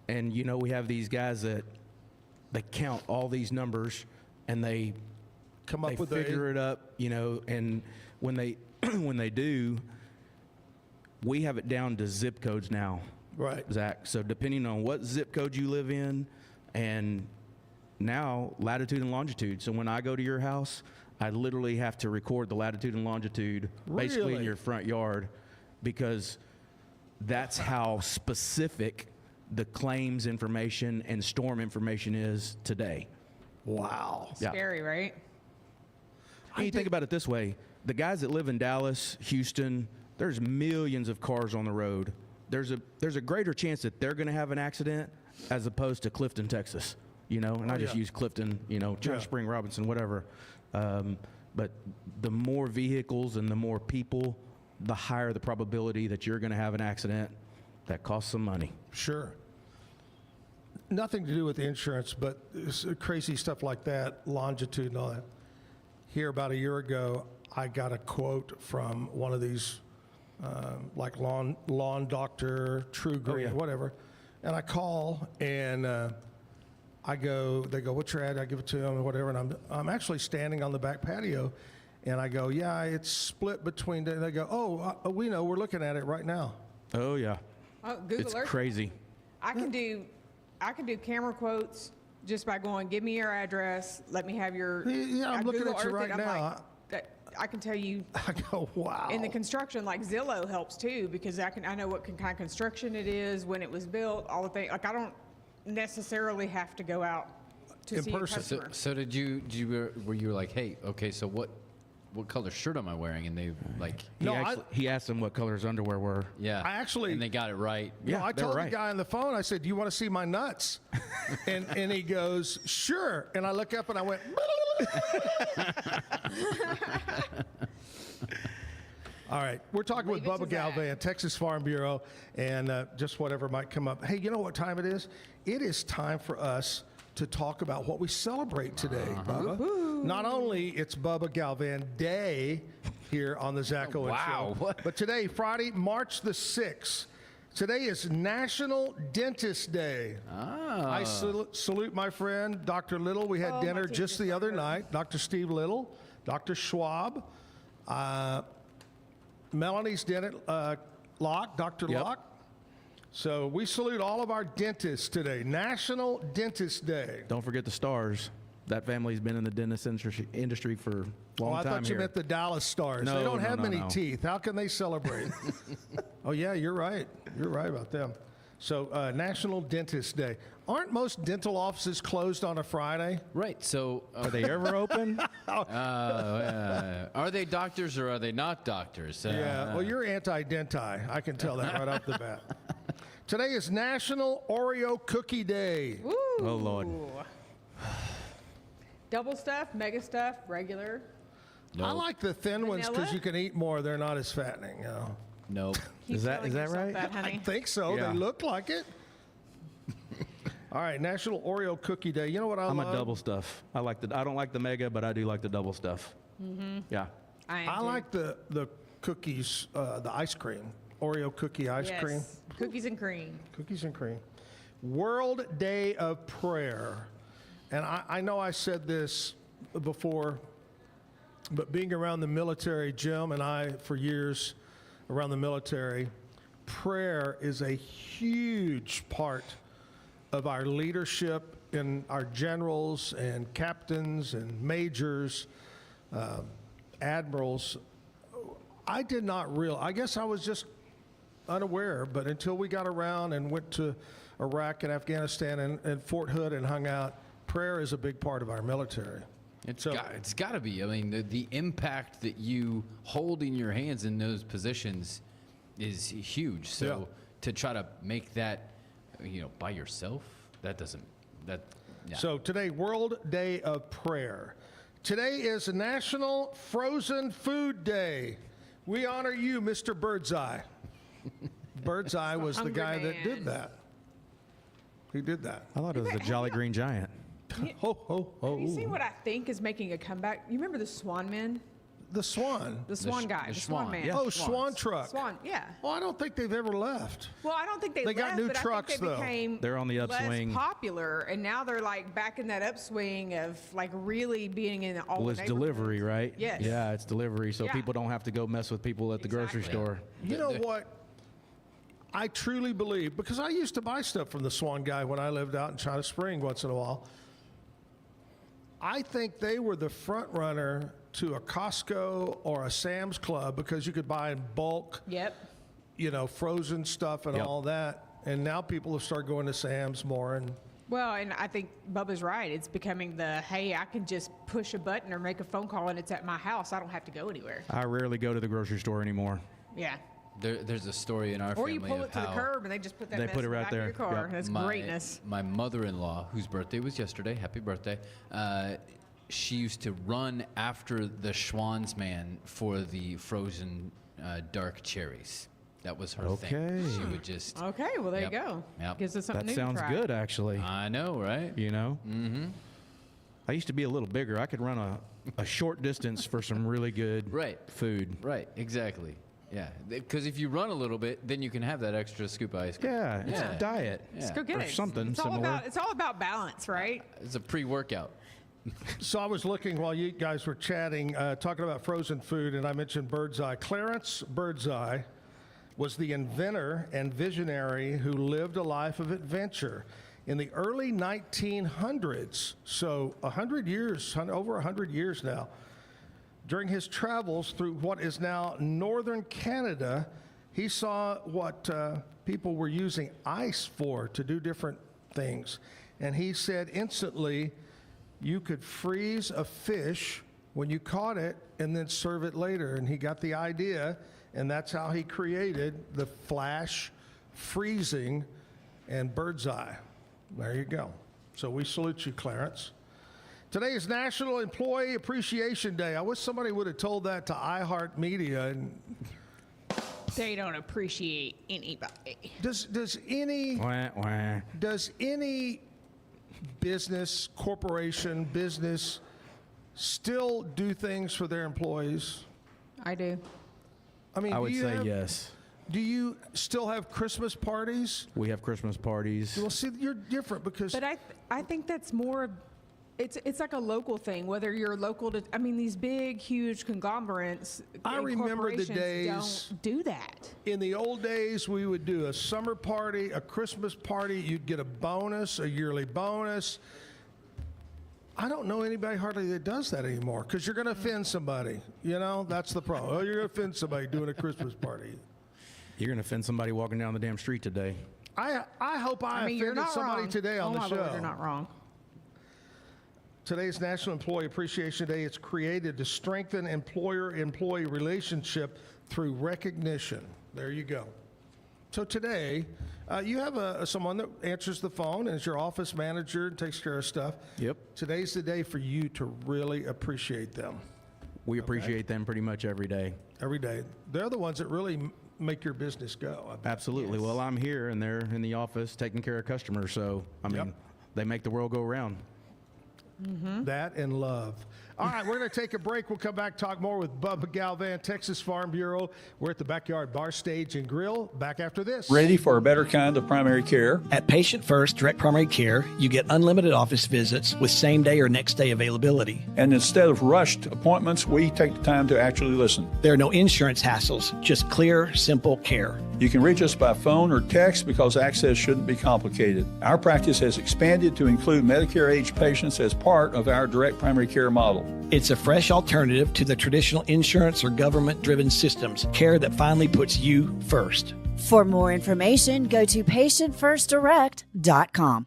and you know we have these guys that they count all these numbers and they come up with figure it up, you know, and when they when they do, we have it down to zip codes now. Right. Zach. So depending on what zip code you live in, and now latitude and longitude. So when I go to your house, I literally have to record the latitude and longitude basically in Really? your front yard, because that's how specific the claims information and storm information is today. Wow. Yeah. Scary, right? And you think about it this way, the guys that live in Dallas, Houston, there's millions of cars on the road. There's a greater chance that they're going to have an accident as opposed to Clifton, Texas, you know, and I just use Clifton, you know, China Spring, Robinson, whatever. But the more vehicles and the more people, the higher the probability that you're going to have an accident that costs some money. Sure. Nothing to do with the insurance, but crazy stuff like that, longitude and all that. Here about a year ago, I got a quote from one of these like lawn doctor, True Green, whatever. And I call and they go, what's your ad? I give it to them or whatever. And I'm actually standing on the back patio, and I go, yeah, it's split between. And they go, oh, we know, we're looking at it right now. Oh yeah. Oh, Google It's Earth. crazy. I can do camera quotes just by going, give me your address, let me have your. Yeah, I'm I looking Google at you Earth it, right I'm now. like, I can tell you. I go, wow. In the construction, like Zillow helps too, because I know what kind of construction it is, when it was built, all the things. Like I don't necessarily have to go out to see a customer. So were you like, hey, okay, so what color shirt am I wearing? And they like, He asked them what color his underwear were. yeah, I actually- and they got it right. No, I they were told right. the guy on the phone, I said, do you want to see my nuts? and he goes, sure. And I look up and I went, all right, we're talking with Bubba Galvan, Texas Farm Bureau, and just whatever might come up. Hey, you know what time it is? It is time for us to talk about what we celebrate today, Bubba. Not only it's Bubba Galvan Day here on the Zack Owen Show, but today, Friday, March the 6th, Today is National Dentist Day. I salute my friend, Dr. Little. We had dinner just the other night. Dr. Steve Little, Dr. Schwab, Melanie's dentist, Locke, Dr. Locke. So we salute all of our dentists today. National Dentist Day. Don't forget the Stars. That family's been in the dentist industry for a long time. I thought you meant the Dallas Stars. No, they don't have many no. teeth. How can they celebrate? Oh, yeah, you're right. You're right about them. So National Dentist Day. Aren't most dental offices closed on a Friday? Right. So are they ever open? Are they doctors or are they not doctors? Yeah. Well, you're anti-denti. I can tell that right off the bat. Today is National Oreo Cookie Day. Ooh. Oh, Lord. Double stuff, mega stuff, regular. I like the thin ones because you can eat more. They're not as fattening. You know? Nope. Keep Is that telling yourself right? that, honey. I think so. Yeah. They look like it. All right, National Oreo Cookie Day. You know what I'm love? a double stuff. I don't like the mega, but I do like the double stuff. Mm-hmm. Yeah. I like the cookies, the ice cream, Oreo cookie ice cream. Cookies and cream. Cookies and cream. World Day of Prayer. And I know I said this before, but being around the military, Jim and I, for years around the military, prayer is a huge part of our leadership in our generals and captains and majors, admirals. I did not realize, I guess I was just unaware, but until we got around and went to Iraq and Afghanistan and Fort Hood and hung out, prayer is a big part of our military. It's got to be. I mean, the impact that you hold in your hands in those positions is huge. So to try to make that, by yourself, that doesn't. Yeah. So today, World Day of Prayer. Today is National Frozen Food Day. We honor you, Mr. Birdseye. Birdseye was the guy that did that. He did that. I thought it was the Jolly Green Giant. Ho, ho, ho. Have you seen what I think is making a comeback? You remember the Swan Man? The Swan. The Swan guy. The Swan Man. Yeah. Oh, Swan truck. Swan, yeah. Well, I don't think they've ever left. Well, I don't think they got left, new but trucks, I think they though. became They're on the upswing. less popular, and now they're like back in that upswing of like really being in all Well, the it's delivery, right? Yes. Yeah, it's delivery, so Yeah. people don't have to go mess with people at the grocery store. You know what? I truly believe, because I used to buy stuff from the Swan guy when I lived out in China Spring once in a while. I think they were the front runner to a Costco or a Sam's Club because you could buy in bulk, frozen stuff and all that. And now people have started going to Sam's more. And Well, and I think Bubba's right. It's becoming hey, I can just push a button or make a phone call and it's at my house. I don't have to go anywhere. I rarely go to the grocery store anymore. Yeah. There's a story in our family Or you pull of it to the how curb and they just put that They mess put it in the right back there. of your car. Yep. That's greatness. My mother-in-law, whose birthday was yesterday, happy birthday, she used to run after the Schwann's man for the frozen dark cherries. That was her thing. She would just... Okay, well, there you go. Yep. Gives us something That new to sounds try. good, actually. I know, right? Mm-hmm. I used to be a little bigger. I could run a short distance for some really good food. Right, exactly. Yeah, because if you run a little bit, then you can have that extra scoop of ice cream. Yeah, it's a diet. Let's go get or it. something It's all similar. it's all about balance, right? It's a pre-workout. so I was looking while you guys were chatting, talking about frozen food, and I mentioned Birdseye. Clarence Birdseye was the inventor and visionary who lived a life of adventure in the early 1900s, so 100 years, over 100 years now. During his travels through what is now northern Canada, he saw what people were using ice for to do different things. And he said instantly, you could freeze a fish when you caught it and then serve it later. And he got the idea, and that's how he created the flash freezing and Birdseye. There you go. So we salute you, Clarence. Today is National Employee Appreciation Day. I wish somebody would have told that to iHeartMedia. And They don't appreciate anybody. does any business, corporation, business still do things for their employees? I do. I mean, I would do you say have, yes. Do you still have Christmas parties? We have Christmas parties. Well, see, you're different because. But I think that's more. It's like a local thing. Whether you're local to, I mean, these big, huge conglomerates. I and remember the corporations days. Don't do that. In the old days, we would do a summer party, a Christmas party. You'd get a bonus, a yearly bonus. I don't know anybody hardly that does that anymore because you're going to offend somebody. You know, that's the problem. Oh, you're going to offend somebody doing a Christmas party. You're going to offend somebody walking down the damn street today. I hope I mean, you're offended not somebody wrong. today on Oh, the my show. Lord, you're not wrong. Today's National Employee Appreciation Day. It's created to strengthen employer-employee relationship through recognition. There you go. So today, you have someone that answers the phone and is your office manager and takes care of stuff. Yep. Today's the day for you to really appreciate them. We appreciate them pretty much every day. Every day. They're the ones that really make your business go. I bet. Absolutely. Well, I'm here and they're in the office taking care of customers. So, I mean, they make the world go round. That and love. All right, we're going to take a break. We'll come back, talk more with Bubba Galvan, Texas Farm Bureau. We're at the Backyard Bar Stage and Grill. Back after this. Ready for a better kind of primary care? At Patient First Direct Primary Care, you get unlimited office visits with same-day or next-day availability. And instead of rushed appointments, we take the time to actually listen. There are no insurance hassles, just clear, simple care. You can reach us by phone or text because access shouldn't be complicated. Our practice has expanded to include Medicare-age patients as part of our direct primary care model. It's a fresh alternative to the traditional insurance or government-driven systems, care that finally puts you first. For more information, go to patientfirstdirect.com.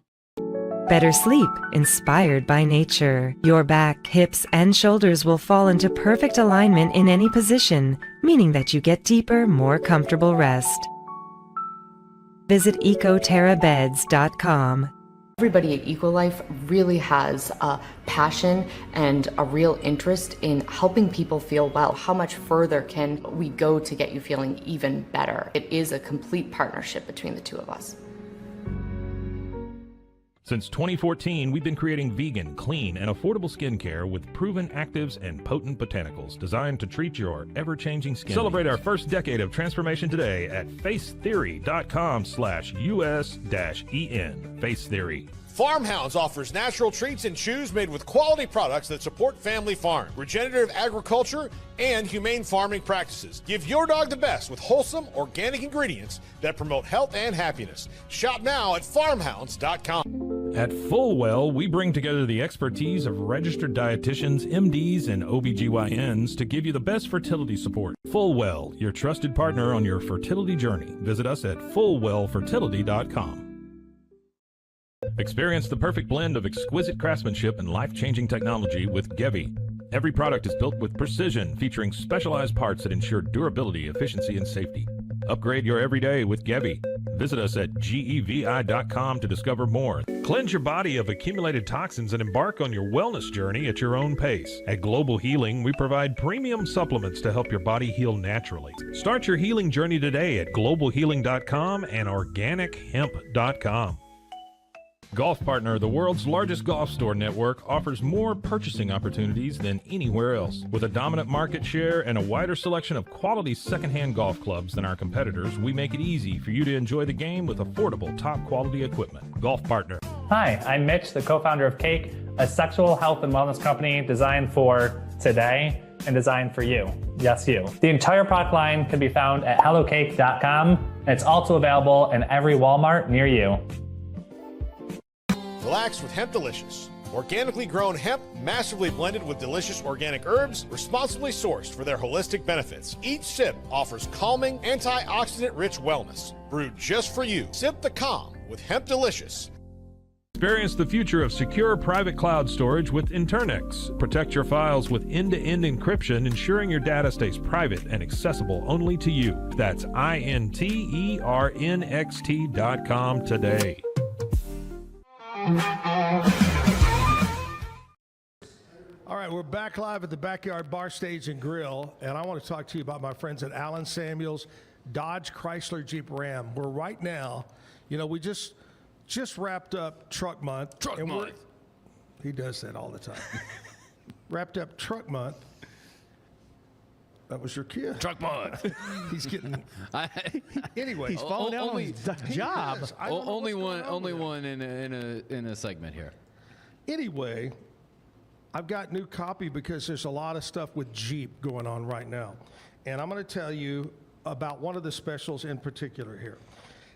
Better sleep, inspired by nature. Your back, hips, and shoulders will fall into perfect alignment in any position, meaning that you get deeper, more comfortable rest. Visit ecoterrabeds.com. Everybody at Ecolife really has a passion and a real interest in helping people feel well. How much further can we go to get you feeling even better? It is a complete partnership between the two of us. Since 2014, we've been creating vegan, clean, and affordable skincare with proven actives and potent botanicals designed to treat your ever-changing skin. Celebrate our first decade of transformation today at facetheory.com/US-EN. Face Theory. Farmhounds offers natural treats and chews made with quality products that support family farm, regenerative agriculture, and humane farming practices. Give your dog the best with wholesome, organic ingredients that promote health and happiness. Shop now at farmhounds.com. At Fullwell, we bring together the expertise of registered dietitians, MDs, and OBGYNs to give you the best fertility support. Fullwell, your trusted partner on your fertility journey. Visit us at fullwellfertility.com. Experience the perfect blend of exquisite craftsmanship and life-changing technology with Gevi. Every product is built with precision, featuring specialized parts that ensure durability, efficiency, and safety. Upgrade your everyday with Gevi. Visit us at gevi.com to discover more. Cleanse your body of accumulated toxins and embark on your wellness journey at your own pace. At Global Healing, we provide premium supplements to help your body heal naturally. Start your healing journey today at globalhealing.com and organichemp.com. Golf Partner, the world's largest golf store network, offers more purchasing opportunities than anywhere else. With a dominant market share and a wider selection of quality secondhand golf clubs than our competitors, we make it easy for you to enjoy the game with affordable, top-quality equipment. Golf Partner. Hi, I'm Mitch, the co-founder of Cake, a sexual health and wellness company designed for today and designed for you. Yes, you. The entire product line can be found at hellocake.com, and it's also available in every Walmart near you. Relax with Hemp Delicious. Organically grown hemp, massively blended with delicious organic herbs, responsibly sourced for their holistic benefits. Each sip offers calming, antioxidant-rich wellness. Brewed just for you. Sip the calm with Hemp Delicious. Experience the future of secure private cloud storage with Internix. Protect your files with end-to-end encryption, ensuring your data stays private and accessible only to you. That's INTERNXT.com today. All right, we're back live at the Backyard Bar Stage and Grill, and I want to talk to you about my friends at Allen Samuels Dodge Chrysler Jeep Ram. We're right now, we just wrapped up Truck Month. He does that all the time. Wrapped up Truck Month, That was your kid. Truck mud. He's getting. Anyway, He's falling down on his job. Only one in a segment here. Anyway, I've got new copy because there's a lot of stuff with Jeep going on right now. And I'm going to tell you about one of the specials in particular here.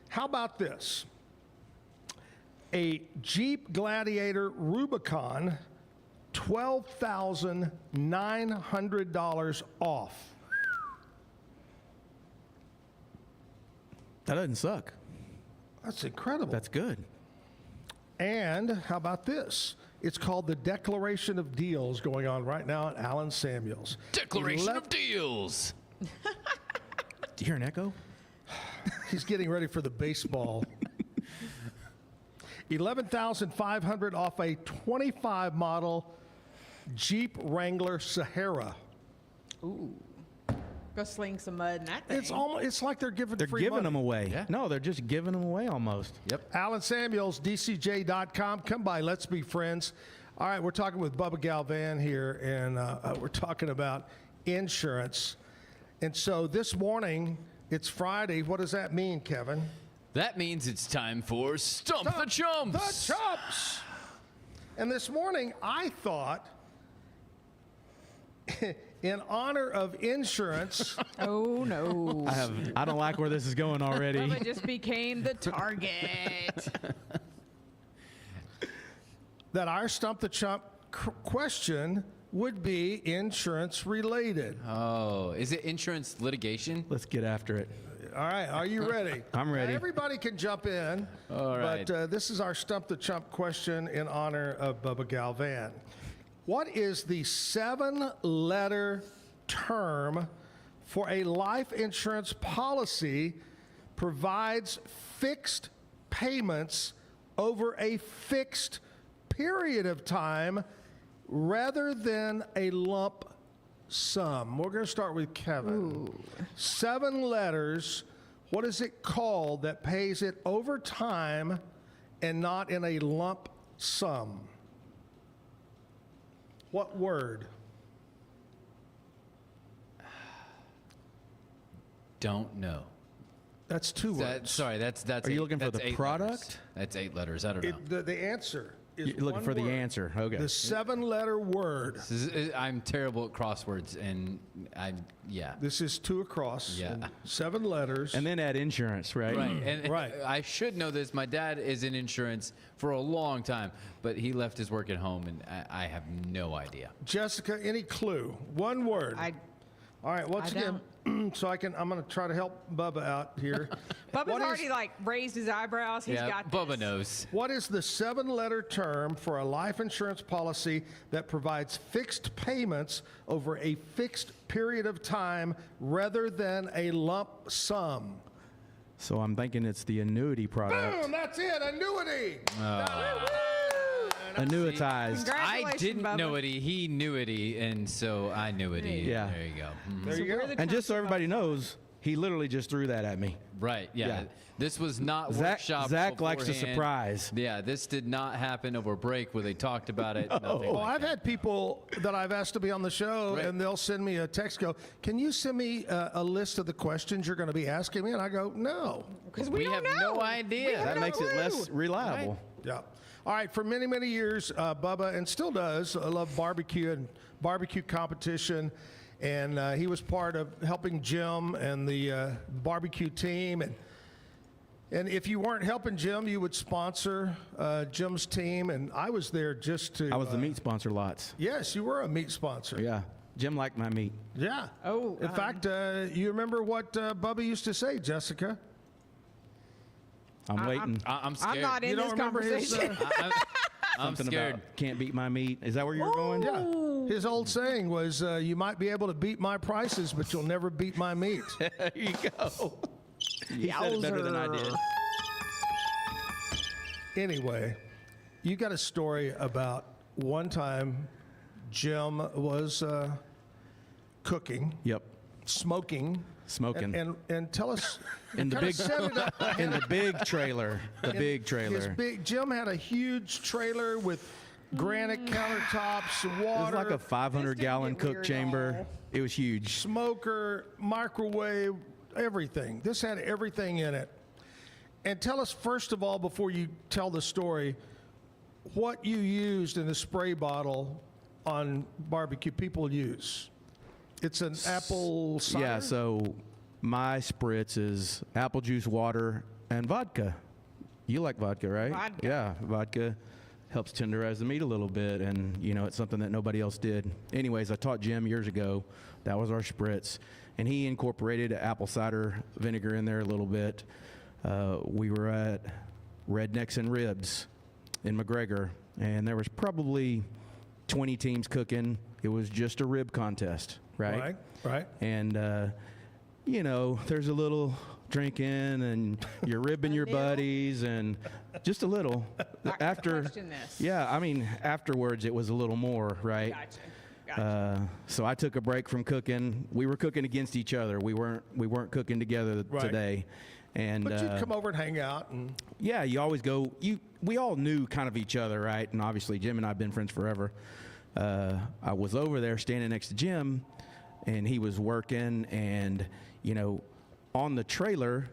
How about this? A Jeep Gladiator Rubicon, $12,900 off. That doesn't suck. That's incredible. That's good. And how about this? It's called the Declaration of Deals going on right now at Allen Samuels. Declaration of Deals. Do you hear an echo? He's getting ready for the baseball. $11,500 off a 25 model Jeep Wrangler Sahara. Ooh. Go sling some mud in that thing. It's like they're giving They're free giving money. them away. Yeah. No, they're just giving them away almost. Yep. Allen Samuels, DCJ.com. Come by. Let's be friends. All right, we're talking with Bubba Galvan here, and we're talking about insurance. And so this morning, it's Friday. What does that mean, Kevin? That means it's time for Stump the Chumps. The Chumps. And this morning, I thought, in honor of insurance. Oh, no. I don't like where this is going already. Bubba just became the target. That our Stump the Chump question would be insurance related. Oh, is it insurance litigation? Let's get after it. All right, are you ready? I'm ready. Everybody can jump in. All right. But this is our Stump the Chump question in honor of Bubba Galvan. What is the 7-letter term for a life insurance policy provides fixed payments over a fixed period of time rather than a lump sum? We're going to start with Kevin. Ooh. 7 letters. What is it called that pays it over time and not in a lump sum? What word? Don't know. That's 2 words. Sorry, that's. Are you looking for the 8 product? letters. That's 8 letters. I don't know. The answer is You're looking one for the word. answer. Okay. The 7-letter word. I'm terrible at crosswords, and yeah. This is 2 across. Yeah. and 7 letters. And then add insurance, right? Right. And Right. I should know this. My dad is in insurance for a long time, but he left his work at home, and I have no idea. Jessica, any clue? 1 word. All right, once again, so I'm going to try to help Bubba out here. Bubba's already raised his eyebrows. He's got this. Bubba knows. What is the 7-letter term for a life insurance policy that provides fixed payments over a fixed period of time rather than a lump sum? So I'm thinking it's the annuity product. Boom, that's it, annuity. Annuitized. I didn't know it. He knew it, and so I knew it. Yeah. There you go. Mhm. There you go. And just so everybody knows, he literally just threw that at me. Right. Yeah. Yeah. This was not Zach workshop. likes to beforehand. surprise. Yeah. This did not happen over break where they talked about it. Nothing Well, like I've that. had people that I've asked to be on the show, Right. and they'll send me a text, go, can you send me a list of the questions you're going to be asking me? And I go, no. Because we don't have know. no idea. That makes it less reliable. Yeah. All right. For many, many years, Bubba, and still does, love barbecue and barbecue competition. And he was part of helping Jim and the barbecue team. And if you weren't helping Jim, you would sponsor Jim's team. And I was there just to. I was the meat sponsor lots. Yes, you were a meat sponsor. Yeah. Jim liked my meat. Yeah. Oh. In fact, you remember what Bubba used to say, Jessica? I'm waiting. I'm scared. I'm not in You don't this remember his, conversation. I'm Something scared. about can't beat my meat. Is that where you were going? Yeah. His old saying was, you might be able to beat my prices, but you'll never beat my meat. There you go. He said it better than I did. Anyway, you got a story about one time Jim was cooking. Yep. Smoking. And tell us. In the kinda big set it up. in the big trailer. The big trailer. Jim had a huge trailer with granite countertops, It water. was like a 500-gallon cook chamber. It was huge. Smoker, microwave, everything. This had everything in it. And tell us, first of all, before you tell the story, what you used in the spray bottle on barbecue people use. It's an apple cider? Yeah, so my spritz is apple juice, water, and vodka. You like vodka, right? Vodka. Yeah, vodka helps tenderize the meat a little bit, and, you know, it's something that nobody else did. Anyways, I taught Jim years ago. That was our spritz. And he incorporated apple cider vinegar in there a little bit. We were at Rednecks and Ribs in McGregor, and there was probably 20 teams cooking. It was just a rib contest, right? Right. And, you know, there's a little drinking, and you're ribbing your buddies, and just a little. Question this. Yeah, I mean, afterwards it was a little more, right? Gotcha. So I took a break from cooking. We were cooking against each other. We weren't cooking together today. And But you'd come over and hang out. And yeah, you always go. We all knew kind of each other, right? And obviously, Jim and I have been friends forever. I was over there standing next to Jim, and he was working. And, you know, on the trailer,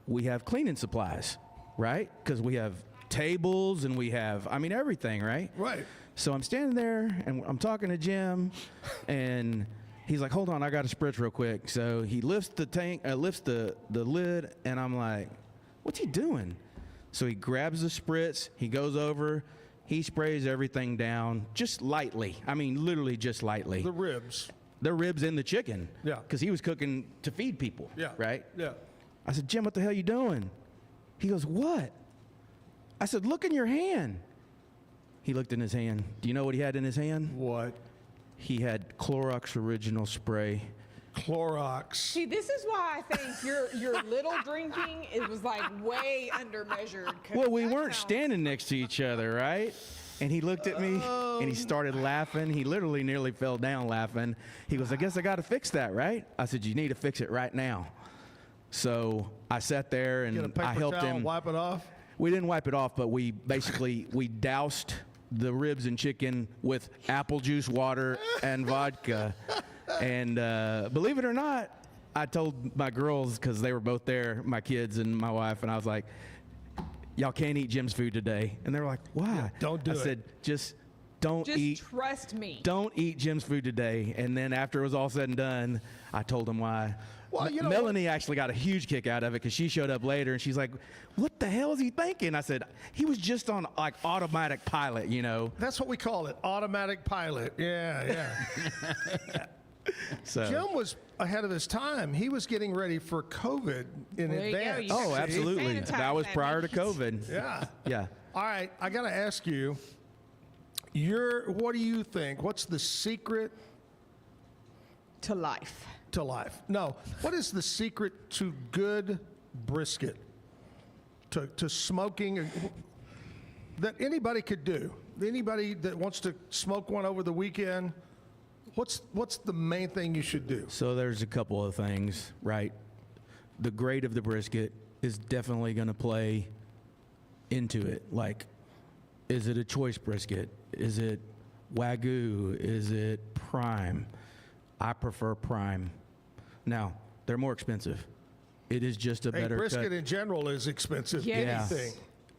we have cleaning supplies, right? Because we have tables and we have, I mean, everything, right? Right. So I'm standing there and I'm talking to Jim, and he's like, "Hold on, I got to spritz real quick." So he lifts the tank, lifts the lid, and I'm like, "What's he doing?" So he grabs the spritz, he goes over, he sprays everything down just lightly. I mean, literally just lightly. the ribs. The ribs and the chicken. Yeah. Because he was cooking to feed people. Yeah. Right? Yeah. I said, "Jim, what the hell you doing?" He goes, "What?" I said, "Look in your hand." He looked in his hand. Do you know what he had in his hand? What? He had Clorox Original Spray. Clorox. See, this is why I think your little drinking was like way under measured. 'cause Well, we that weren't sounds- standing next to each other, right? And he looked at me and he started laughing. He literally nearly fell down laughing. He goes, "I guess I got to fix that, right?" I said, "You need to fix it right now." So I sat there and Get a paper I helped towel, him. wipe it off. We didn't wipe it off, but we basically we doused the ribs and chicken with apple juice, water, and vodka. And believe it or not, I told my girls, because they were both there, my kids and my wife, and I was like, "Y'all can't eat Jim's food today." And they were like, "Why?" Yeah, don't do I it. said, Just eat. Trust me. Don't eat Jim's food today." And then after it was all said and done, I told them why. Well, you know Melanie actually got a huge kick out of it because she showed up later and she's like, "What the hell is he thinking?" I said, "He was just on like automatic pilot, you know." That's what we call it, automatic pilot. Yeah. So Jim was ahead of his time. He was getting ready for COVID in There you go. advance. You oh, See? absolutely. Sanitize That was that prior to meat. COVID. Yeah. Yeah. All right, I got to ask you, what do you think? What's the secret To life. to life? No, what is the secret to good brisket? To smoking that anybody could do? Anybody that wants to smoke one over the weekend, what's the main thing you should do? So there's a couple of things, right? The grade of the brisket is definitely going to play into it. Like, is it a choice brisket? Is it Wagyu? Is it prime? I prefer prime. Now, they're more expensive. It is just a Hey, better brisket cut. in general is expensive. Yes. Anything.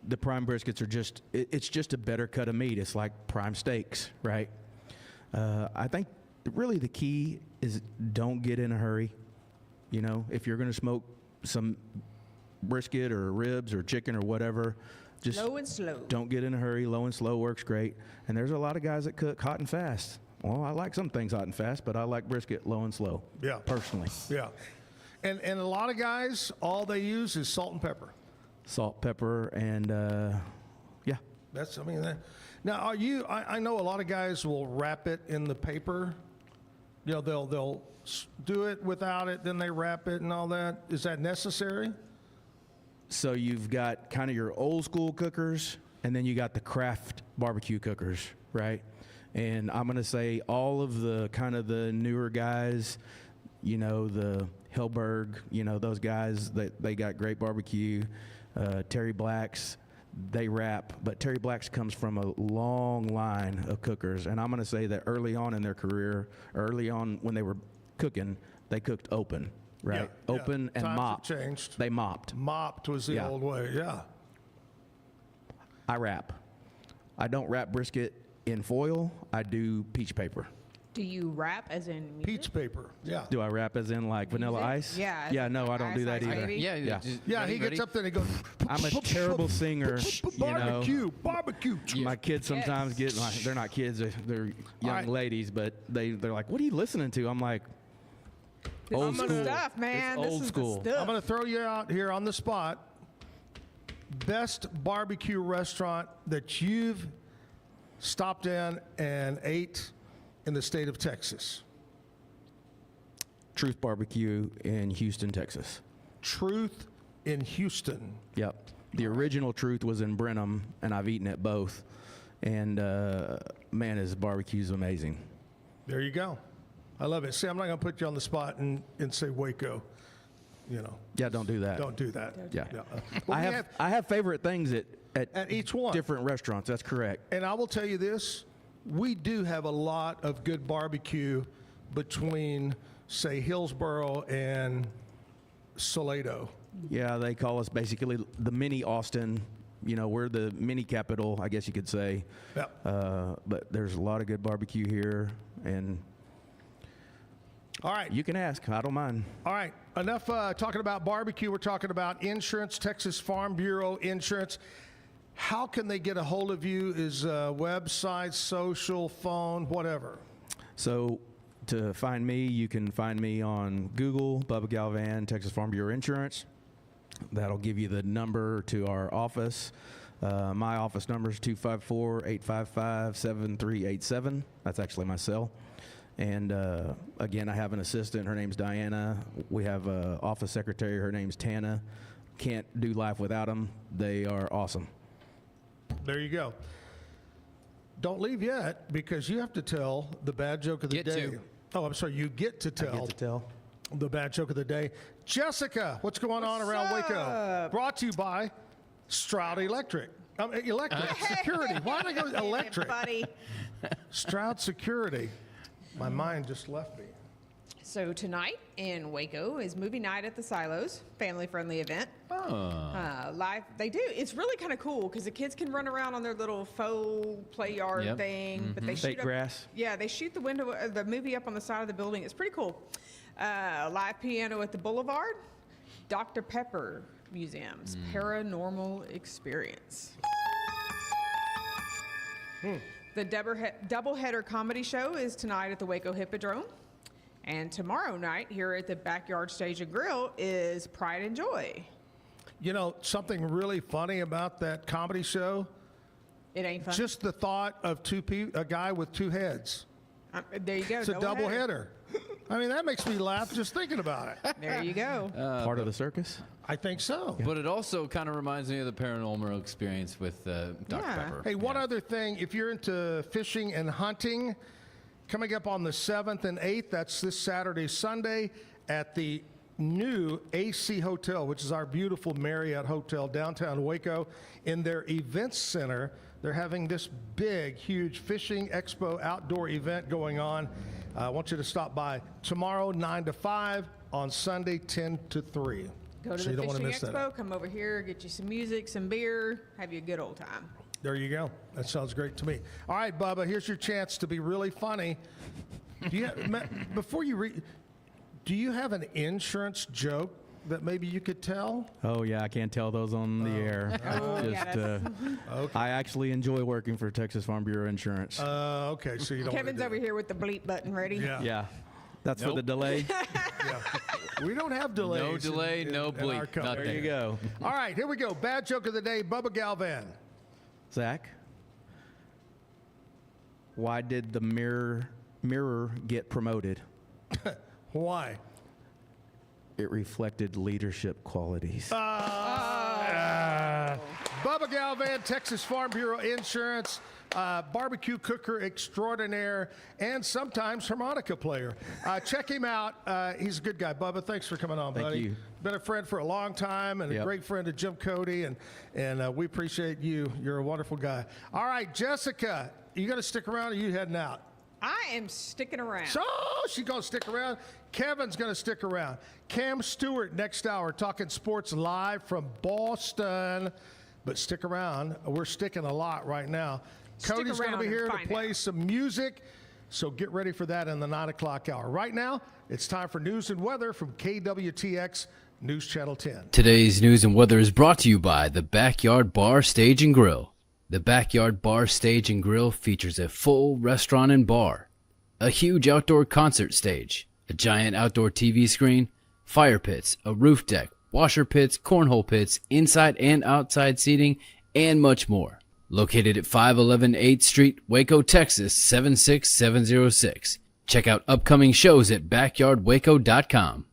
The prime briskets are just, it's just a better cut of meat. It's like prime steaks, right? I think really the key is don't get in a hurry. You know, if you're going to smoke some brisket or ribs or chicken or whatever, just Low and slow. don't get in a hurry. Low and slow works great. And there's a lot of guys that cook hot and fast. Well, I like some things hot and fast, but I like brisket low and slow. Yeah. Personally. Yeah. And a lot of guys, all they use is salt and pepper. Salt, pepper, and yeah. That's, I mean, now are you, I know a lot of guys will wrap it in the paper. You know, they'll do it without it, then they wrap it and all that. Is that necessary? So you've got kind of your old school cookers, and then you got the craft barbecue cookers, right? And I'm going to say all of the kind of the newer guys, you know, the Hillberg, you know, those guys, they got great barbecue. Terry Blacks, they wrap, but Terry Black's comes from a long line of cookers, and I'm going to say that early on in their career, early on when they were cooking, they cooked open, right? Yeah, Open and Times have mopped. changed. They mopped. Mopped was the old way, yeah. I wrap. I don't wrap brisket in foil. I do peach paper. Do you rap as in music? Peach paper, yeah. Do I wrap as in like vanilla ice? Yeah. Yeah, no, I don't do that Ice, either. baby? Yeah, Yeah, he gets up there and he goes, I'm a terrible singer. barbecue, barbecue. My kids sometimes get like, they're not kids, they're young ladies, but they're like, what are you listening to? I'm like, old This is school. stuff, man. It's This old is school. the stuff. I'm going to throw you out here on the spot. Best barbecue restaurant that you've stopped in and ate in the state of Texas. Truth Barbecue in Houston, Texas. Truth in Houston. Yep. The original Truth was in Brenham, and I've eaten at both. And man, his barbecue's amazing. There you go. I love it. See, I'm not going to put you on the spot and say Waco. You know. Yeah, don't do that. Don't do that. Yeah. Well, I have favorite things at each one. Different restaurants. That's correct. And I will tell you this, we do have a lot of good barbecue between, say, Hillsboro and Salado. Yeah, they call us basically the mini Austin. You know, we're the mini capital, I guess you could say. Yeah. But there's a lot of good barbecue here, and all right, you can ask. I don't mind. All right, enough talking about barbecue. We're talking about insurance, Texas Farm Bureau Insurance. How can they get a hold of you? Is website, social, phone, whatever? So to find me, you can find me on Google, Bubba Galvan, Texas Farm Bureau Insurance. That'll give you the number to our office. My office number is 254-855-7387. That's actually my cell. And again, I have an assistant. Her name's Diana. We have an office secretary. Her name's Tana. Can't do life without them. They are awesome. There you go. Don't leave yet, because you have to tell the bad joke of the day. Oh, I'm sorry. You get to tell. I get to tell. The bad joke of the day. Jessica, what's going on around Waco? Brought to you by Stroud Electric. Security. Why did I go electric? Buddy. Stroud Security. My mind just left me. So tonight in Waco is movie night at the Silos, family-friendly event. Live, they do. It's really kind of cool because the kids can run around on their little faux play yard thing, but they Fake shoot grass. Yeah, they shoot the movie up on the side of the building. It's pretty cool. Live piano at the Boulevard, Dr. Pepper Museum's Paranormal Experience. The Doubleheader Comedy Show is tonight at the Waco Hippodrome. And tomorrow night here at the Backyard Stage and Grill is Pride and Joy. You know, something really funny about that comedy show? It ain't funny. Just the thought of a guy with two heads. There you go. It's a double header. I mean, that makes me laugh just thinking about it. There you go. Part of the circus? I think so. But it also kind of reminds me of the paranormal experience with Dr. Pepper. Hey, one other thing. If you're into fishing and hunting, coming up on the 7th and 8th, that's this Saturday, Sunday, at the new AC Hotel, which is our beautiful Marriott Hotel downtown Waco. In their events center, they're having this big, huge fishing expo outdoor event going on. I want you to stop by tomorrow, 9 to 5, on Sunday, 10 to 3. Go to the fishing expo, come over here, get you some music, some beer, have you a good old time. There you go. That sounds great to me. All right, Bubba, here's your chance to be really funny. Do you before you read, do you have an insurance joke that maybe you could tell? Oh, yeah, I can't tell those on the air. I actually enjoy working for Texas Farm Bureau Insurance. Okay, so you don't. Kevin's over here with the bleep button ready. Yeah. That's for the delay. We don't have delays. No delay, no in our bleep. company. There you go. All right, here we go. Bad joke of the day, Bubba Galvan. Zach, why did the mirror get promoted? Why? It reflected leadership qualities. Bubba Bubba Galvan, Texas Farm Bureau Insurance, barbecue cooker extraordinaire, and sometimes harmonica player. Check him out. He's a good guy. Bubba, thanks for coming on, buddy. Thank you. Been a friend for a long time and a great friend of Jim Cody, and we appreciate you. You're a wonderful guy. All right, Jessica, you going to stick around or are you heading out? I am sticking around. So she's going to stick around. Kevin's going to stick around. Cam Stewart next hour, talking sports live from Boston. But stick around. We're sticking a lot right now. Cody's going to be here to play some music, so get ready for that in the 9 o'clock hour. Right now, it's time for news and weather from KWTX News Channel 10. Today's news and weather is brought to you by the Backyard Bar, Stage and Grill. The Backyard Bar, Stage and Grill features a full restaurant and bar, a huge outdoor concert stage, a giant outdoor TV screen, fire pits, a roof deck, washer pits, cornhole pits, inside and outside seating, and much more. Located at 511 8th Street, Waco, Texas, 76706. Check out upcoming shows at backyardwaco.com.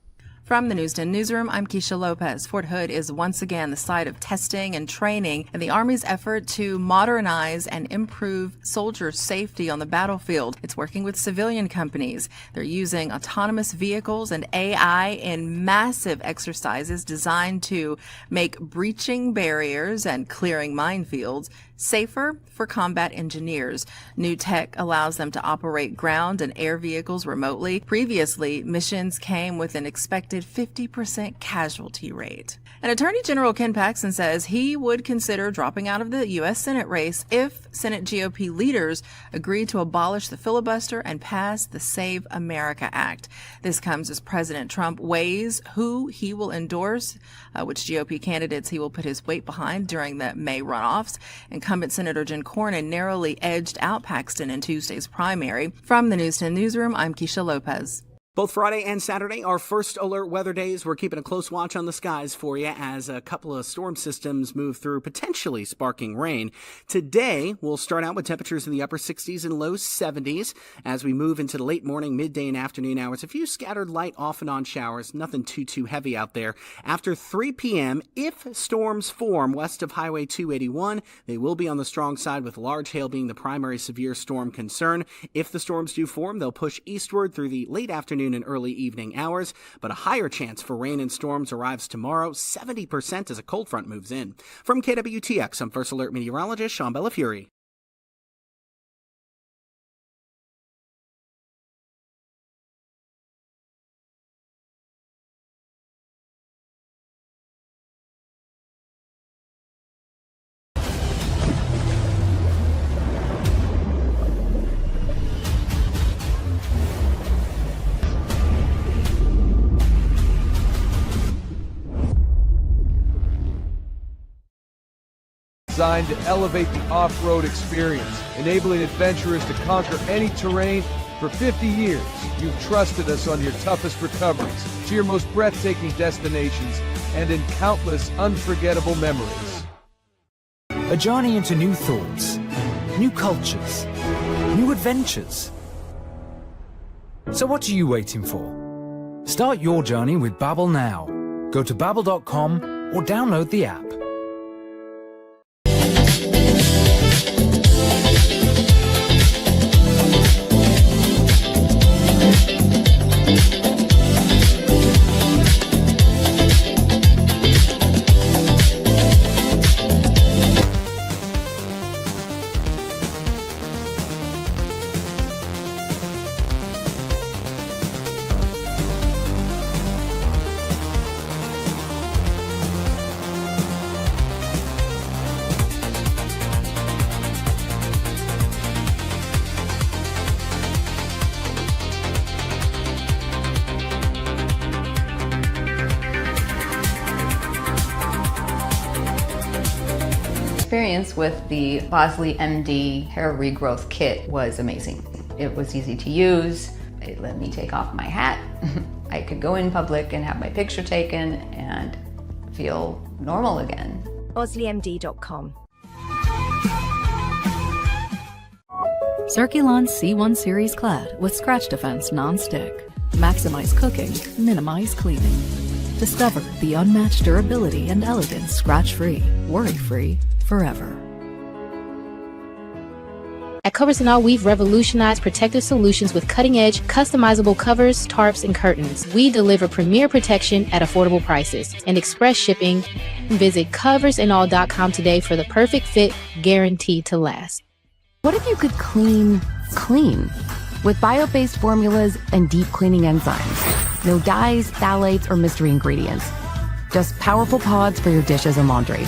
From the News 10 Newsroom, I'm Keisha Lopez. Fort Hood is once again the site of testing and training in the Army's effort to modernize and improve soldier safety on the battlefield. It's working with civilian companies. They're using autonomous vehicles and AI in massive exercises designed to make breaching barriers and clearing minefields safer for combat engineers. New tech allows them to operate ground and air vehicles remotely. Previously, missions came with an expected 50% casualty rate. And Attorney General Ken Paxton says he would consider dropping out of the U.S. Senate race if Senate GOP leaders agree to abolish the filibuster and pass the Save America Act. This comes as President Trump weighs who he will endorse, which GOP candidates he will put his weight behind during the May runoffs. Incumbent Senator Jen Cornyn narrowly edged out Paxton in Tuesday's primary. From the News 10 Newsroom, I'm Keisha Lopez. Both Friday and Saturday are first alert weather days. We're keeping a close watch on the skies for you as a couple of storm systems move through, potentially sparking rain. Today, we'll start out with temperatures in the upper 60s and low 70s. As we move into the late morning, midday, and afternoon hours, a few scattered light off and on showers, nothing too heavy out there. After 3 p.m., if storms form west of Highway 281, they will be on the strong side, with large hail being the primary severe storm concern. If the storms do form, they'll push eastward through the late afternoon and early evening hours, but a higher chance for rain and storms arrives tomorrow, 70% as a cold front moves in. From KWTX, I'm First Alert Meteorologist Sean Bellafury. Designed to elevate the off-road experience, enabling adventurers to conquer any terrain. For 50 years, you've trusted us on your toughest recoveries, to your most breathtaking destinations, and in countless unforgettable memories. A journey into new thoughts, new cultures, new adventures. So what are you waiting for? Start your journey with Babbel now. Go to babbel.com or download the app. Experience with the Bosley MD hair regrowth kit was amazing. It was easy to use. It let me take off my hat. I could go in public and have my picture taken and feel normal again. BosleyMD.com. Circulon C1 Series Clad with Scratch Defense Non-Stick. Maximize cooking, minimize cleaning. Discover the unmatched durability and elegance scratch-free, worry-free forever. At Covers & All, we've revolutionized protective solutions with cutting-edge, customizable covers, tarps, and curtains. We deliver premier protection at affordable prices and express shipping. Visit coversandall.com today for the perfect fit, guaranteed to last. What if you could clean with bio-based formulas and deep cleaning enzymes? No dyes, phthalates, or mystery ingredients. Just powerful pods for your dishes and laundry.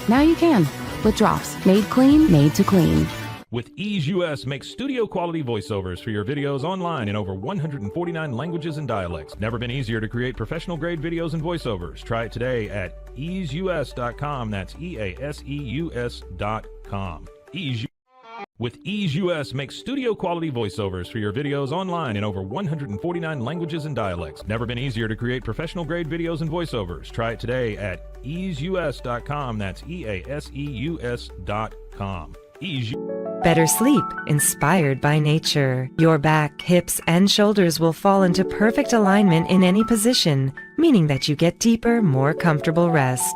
Now you can, with drops made clean, made to clean. With Ease US, make studio quality voiceovers for your videos online in over 149 languages and dialects. Never been easier to create professional grade videos and voiceovers. Try it today at easeus.com. That's EASEUS.com. With Ease US, make studio quality voiceovers for your videos online in over 149 languages and dialects. Never been easier to create professional grade videos and voiceovers. Try it today at easeus.com. That's EASEUS.com. Better sleep, inspired by nature. Your back, hips, and shoulders will fall into perfect alignment in any position, meaning that you get deeper, more comfortable rest.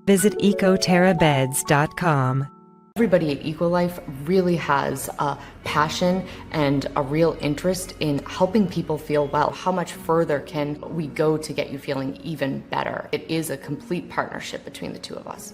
Visit ecoterrabeds.com. Everybody at Equilife really has a passion and a real interest in helping people feel well. How much further can we go to get you feeling even better? It is a complete partnership between the two of us.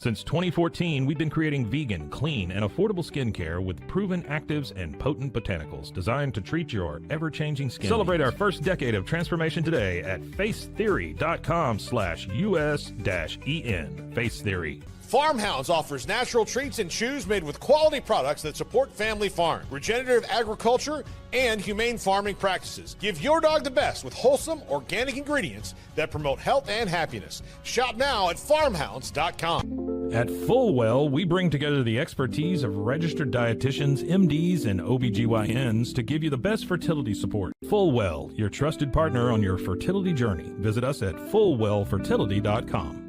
Since 2014, we've been creating vegan, clean, and affordable skincare with proven actives and potent botanicals designed to treat your ever-changing skin. Celebrate our first decade of transformation today at facetheory.com/US-EN. Face Theory. Farmhounds offers natural treats and chews made with quality products that support family farm, regenerative agriculture, and humane farming practices. Give your dog the best with wholesome, organic ingredients that promote health and happiness. Shop now at farmhounds.com. At Fullwell, we bring together the expertise of registered dietitians, MDs, and OBGYNs to give you the best fertility support. Fullwell, your trusted partner on your fertility journey. Visit us at fullwellfertility.com.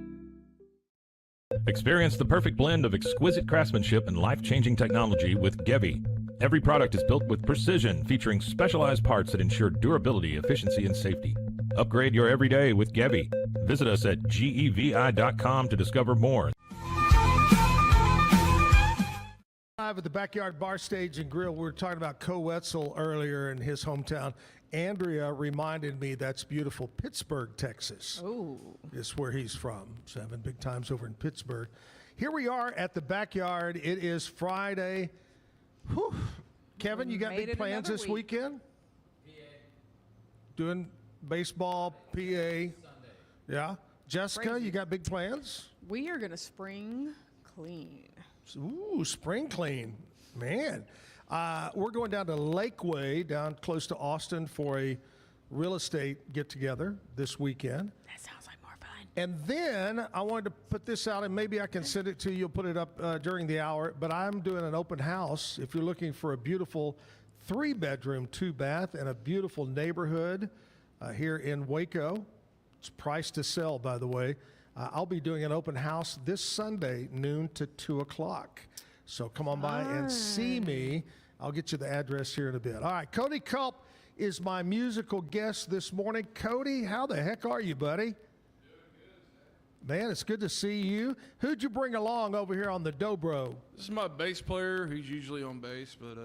Experience the perfect blend of exquisite craftsmanship and life-changing technology with Gevi. Every product is built with precision, featuring specialized parts that ensure durability, efficiency, and safety. Upgrade your everyday with Gevi. Visit us at gevi.com to discover more. Live at the Backyard Bar Stage and Grill, we were talking about Co Wetzel earlier in his hometown. Andrea reminded me that's beautiful Pittsburgh, Texas. Oh. Is where he's from. 7 big times over in Pittsburgh. Here we are at the Backyard. It is Friday. Whew. Kevin, you got big plans this weekend? PA. Doing baseball, PA. Sunday. Yeah. Jessica, Crazy. you got big plans? We are going to spring clean. Ooh, spring clean. Man. We're going down to Lakeway, down close to Austin, for a real estate get-together this weekend. That sounds like more fun. And then I wanted to put this out, and maybe I can send it to you. You'll put it up during the hour. But I'm doing an open house. If you're looking for a beautiful 3-bedroom, 2-bath, and a beautiful neighborhood here in Waco, it's priced to sell, by the way. I'll be doing an open house this Sunday, noon to 2 o'clock. So come on by and see me. I'll get you the address here in a bit. All right, Cody Culp is my musical guest this morning. Cody, how the heck are you, buddy? Man, it's good to see you. Who'd you bring along over here on the dobro? This is my bass player, who's usually on bass, but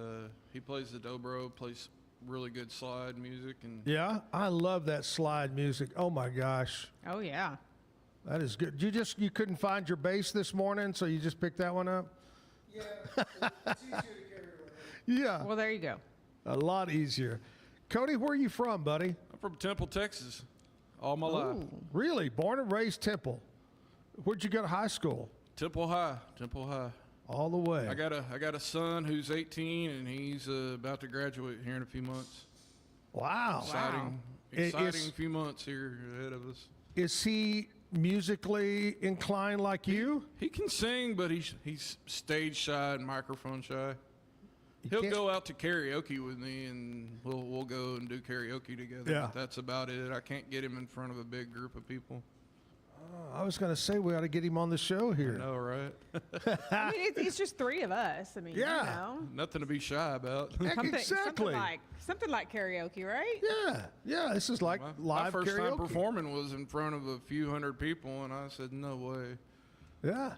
he plays the dobro, plays really good slide music. And yeah, I love that slide music. Oh my gosh. Oh yeah. That is good. You couldn't find your bass this morning, so you just picked that one up? Yeah, it's easier to carry around. Yeah. Well, there you go. A lot easier. Cody, where are you from, buddy? I'm from Temple, Texas, all my life. Really? Born and raised Temple. Where'd you go to high school? Temple High. All the way. I got a son who's 18, and he's about to graduate here in a few months. Wow. Exciting few months here ahead of us. Is he musically inclined like you? He can sing, but he's stage shy and microphone shy. He'll go out to karaoke with me, and we'll go and do karaoke together. Yeah. But that's about it. I can't get him in front of a big group of people. I was going to say we ought to get him on the show here. I know, right? I mean, it's just three of us. I mean, Yeah. you know. Nothing to be shy about. Exactly. Something like karaoke, right? Yeah, this is like My live first time karaoke. performing was in front of a few hundred people, and I said, no way. Yeah.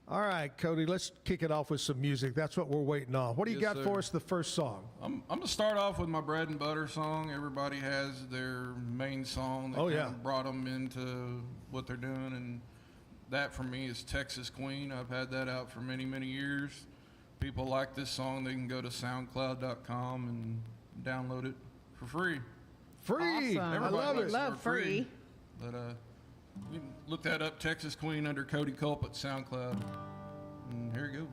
All right, Cody, let's kick it off with some music. That's what we're waiting on. What do you Yes, got sir. for us, the first song? I'm going to start off with my bread and butter song. Everybody has their main song that kind of brought them into what they're doing, and that for me is Texas Queen. I've had that out for many, many years. People like this song, they can go to soundcloud.com and download it for free. Free! Awesome. Everybody I likes love it for free. But you can look that up, Texas Queen, under Cody Culp at SoundCloud. And here it goes.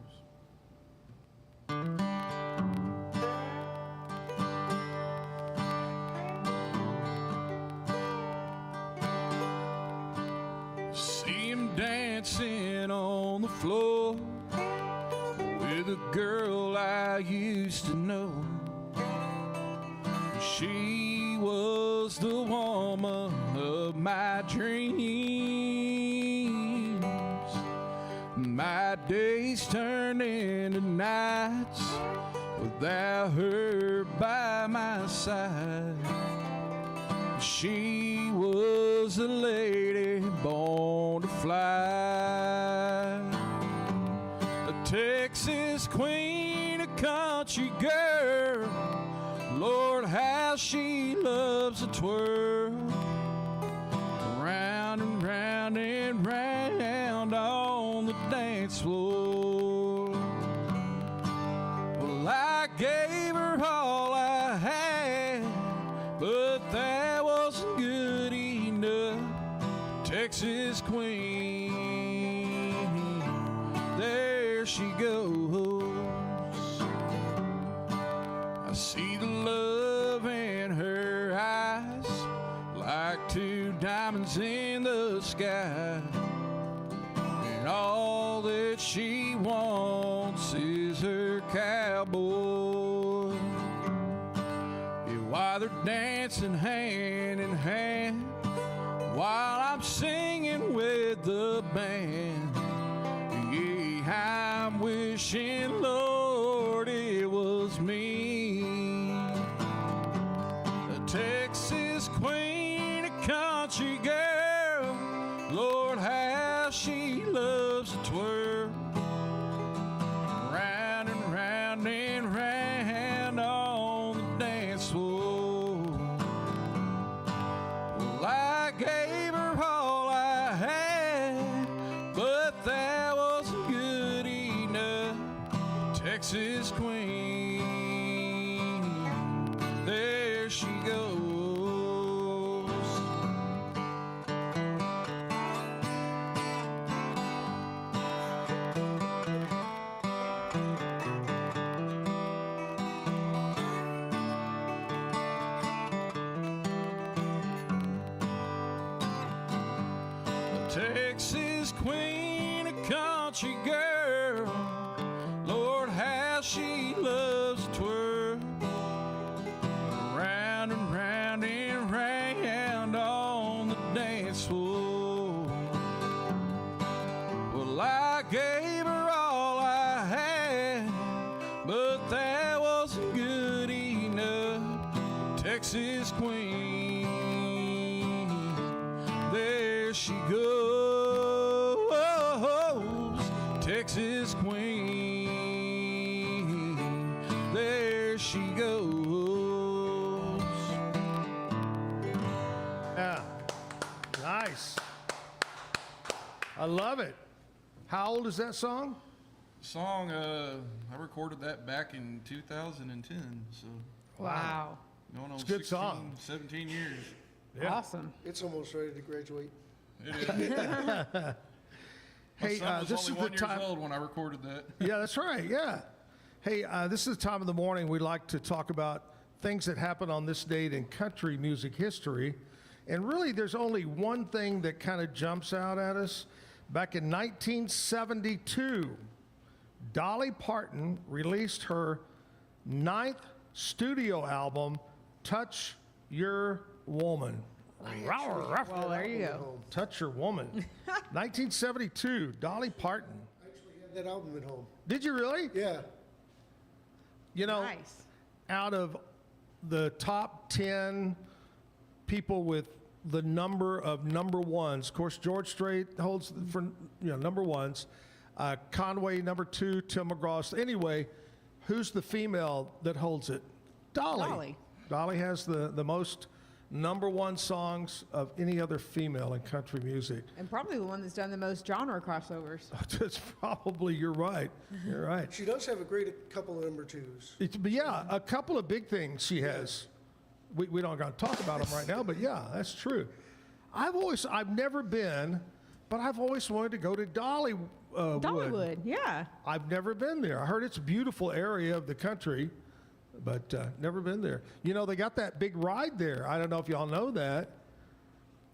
See him dancing on the floor with a girl I used to know. She was the woman of my dreams. My days turned into nights without her by my side. She was a lady born to fly, a Texas queen, a country girl. Lord, how she loves to twirl round and round and round on the dance floor. Well, I gave her all I had, but that wasn't good enough. Texas queen, there she goes. I see the love in her eyes, like two diamonds in the sky. And all that she wants is her cowboy. Yeah, while they're dancing hand in hand, while I'm singing with the band, yeah, I'm wishing, Lord, it was me. A Texas queen, a country girl. Lord, how she loves to twirl round and round and round on the dance floor. Well, I gave her all I had, but that wasn't good enough. Texas queen, there she goes. A Texas queen, a country girl. Lord, how she loves to twirl round and round and round on the dance floor. Well, I gave her all I had, but that wasn't good enough. Texas queen, there she goes. Texas queen, there she goes. Yeah. Nice. I love it. How old is that song? Song, I recorded that back in 2010, so. Wow. Going on It's a good 16, song. 17 years. Awesome. It's almost ready to graduate. It is. Hey, My son was this only is the 1 years time. old when I recorded that. Yeah, that's right. Yeah. Hey, this is the time of the morning we like to talk about things that happened on this date in country music history. And really, there's only one thing that kind of jumps out at us. Back in 1972, Dolly Parton released her 9th studio album, Touch Your Woman. Well, there you go. Touch Your Woman. 1972, Dolly Parton. I actually had that album at home. Did you really? Yeah. You know, Nice. out of the top 10 people with the number of number ones, of course, George Strait holds for number ones. Conway, number 2, Tim McGraw. Anyway, who's the female that holds it? Dolly. Dolly has the most number one songs of any other female in country music. And probably the one that's done the most genre crossovers. That's probably, you're right. You're right. She does have a great couple of number 2s. But yeah, a couple of big things she has. We don't got to talk about them right now, but yeah, that's true. I've never been, but I've always wanted to go to Dollywood. Dollywood, yeah. I've never been there. I heard it's a beautiful area of the country, but never been there. You know, they got that big ride there. I don't know if y'all know that.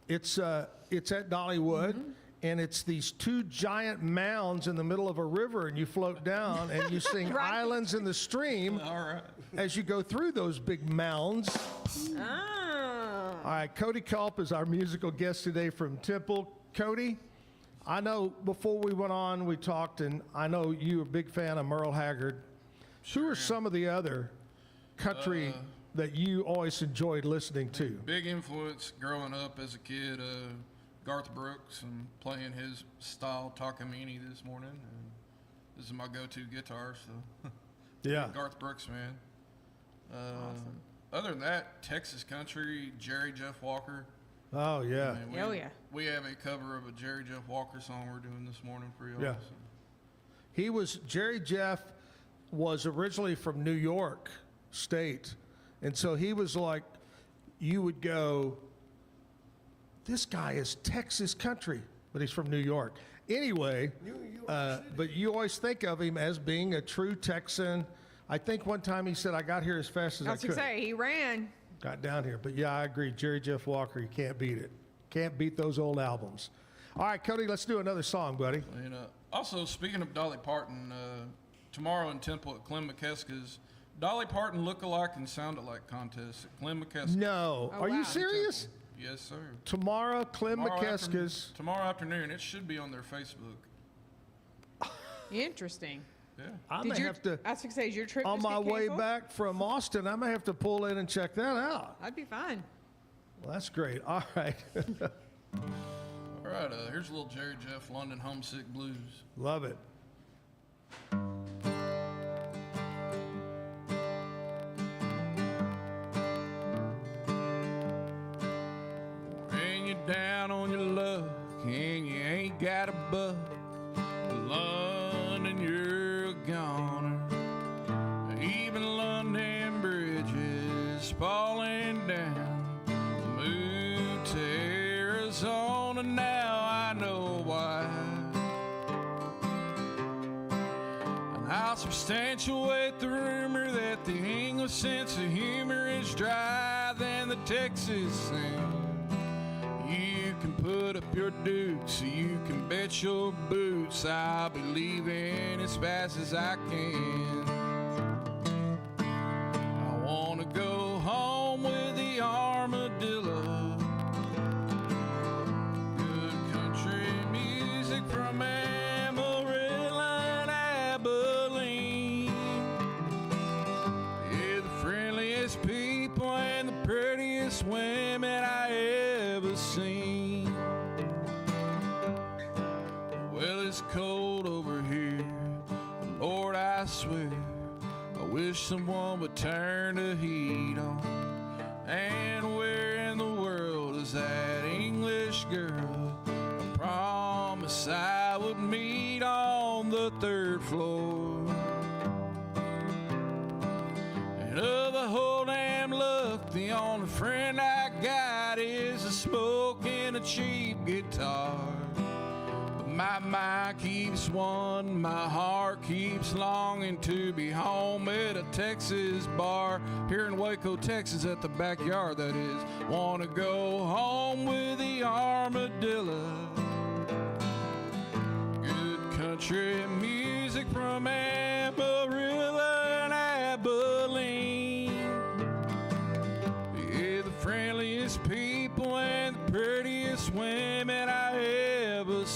It's at Dollywood, and it's these 2 giant mounds in the middle of a river, and you float down, and you sing Islands in the Stream as you go through those big mounds. Oh. All right, Cody Culp is our musical guest today from Temple. Cody, I know before we went on, we talked, and I know you're a big fan of Merle Haggard. Who are some of the other country that you always enjoyed listening to? Big influence growing up as a kid, Garth Brooks, and playing his style Takamine this morning. And this is my go-to guitar, so yeah. Garth Brooks, man. Awesome. Other than that, Texas country, Jerry Jeff Walker. Oh yeah. I mean, we have a cover of a Jerry Jeff Walker song we're doing this morning for y'all. Yeah. So. Jerry Jeff was originally from New York State, and so he was like, you would go, this guy is Texas country, but he's from New York. Anyway, but you always think of him as being a true Texan. I think one time he said, I got here as fast as I could. He ran. Got down here. But yeah, I agree. Jerry Jeff Walker, you can't beat it. Can't beat those old albums. All right, Cody, let's do another song, buddy. And also, speaking of Dolly Parton, tomorrow in Temple at Clem McKeska's Dolly Parton look-alike and sound-alike contest at Clem McKeska. No. Are you serious? Yes, sir. Tomorrow, Clem McKeska's. Tomorrow afternoon. It should be on their Facebook. Interesting. Yeah. I may have to. I was going to say, is your trip on just my get way canceled? back from Austin, I may have to pull in and check that out. That'd be fine. Well, that's great. All right. All right. Here's a little Jerry Jeff London Homesick Blues. Love it. When you're down on your luck and you ain't got a buck, London, you're a goner. Even London Bridge is falling down. Moved to Arizona, now I know why. And I'll substantiate the rumor that the English sense of humor is drier than the Texas sing. You can put up your dukes, you can bet your boots I'll be leaving as fast as I can. I wanna go home with the armadillo. Good country music from Amarillo and Abilene. Yeah, the friendliest people and the prettiest women I ever seen. Well, it's cold over here, Lord, I swear, I wish someone would turn the heat on. And where in the world is that English girl? I promise I would meet on the 3rd floor. And of the whole damn luck, the only friend I got is a smoke and a cheap guitar. But my mind keeps one, my heart keeps longing to be home at a Texas bar here in Waco, Texas, at the Backyard, that is. Wanna go home with the armadillo. Good country music from Amarillo and Abilene. Yeah, the friendliest people and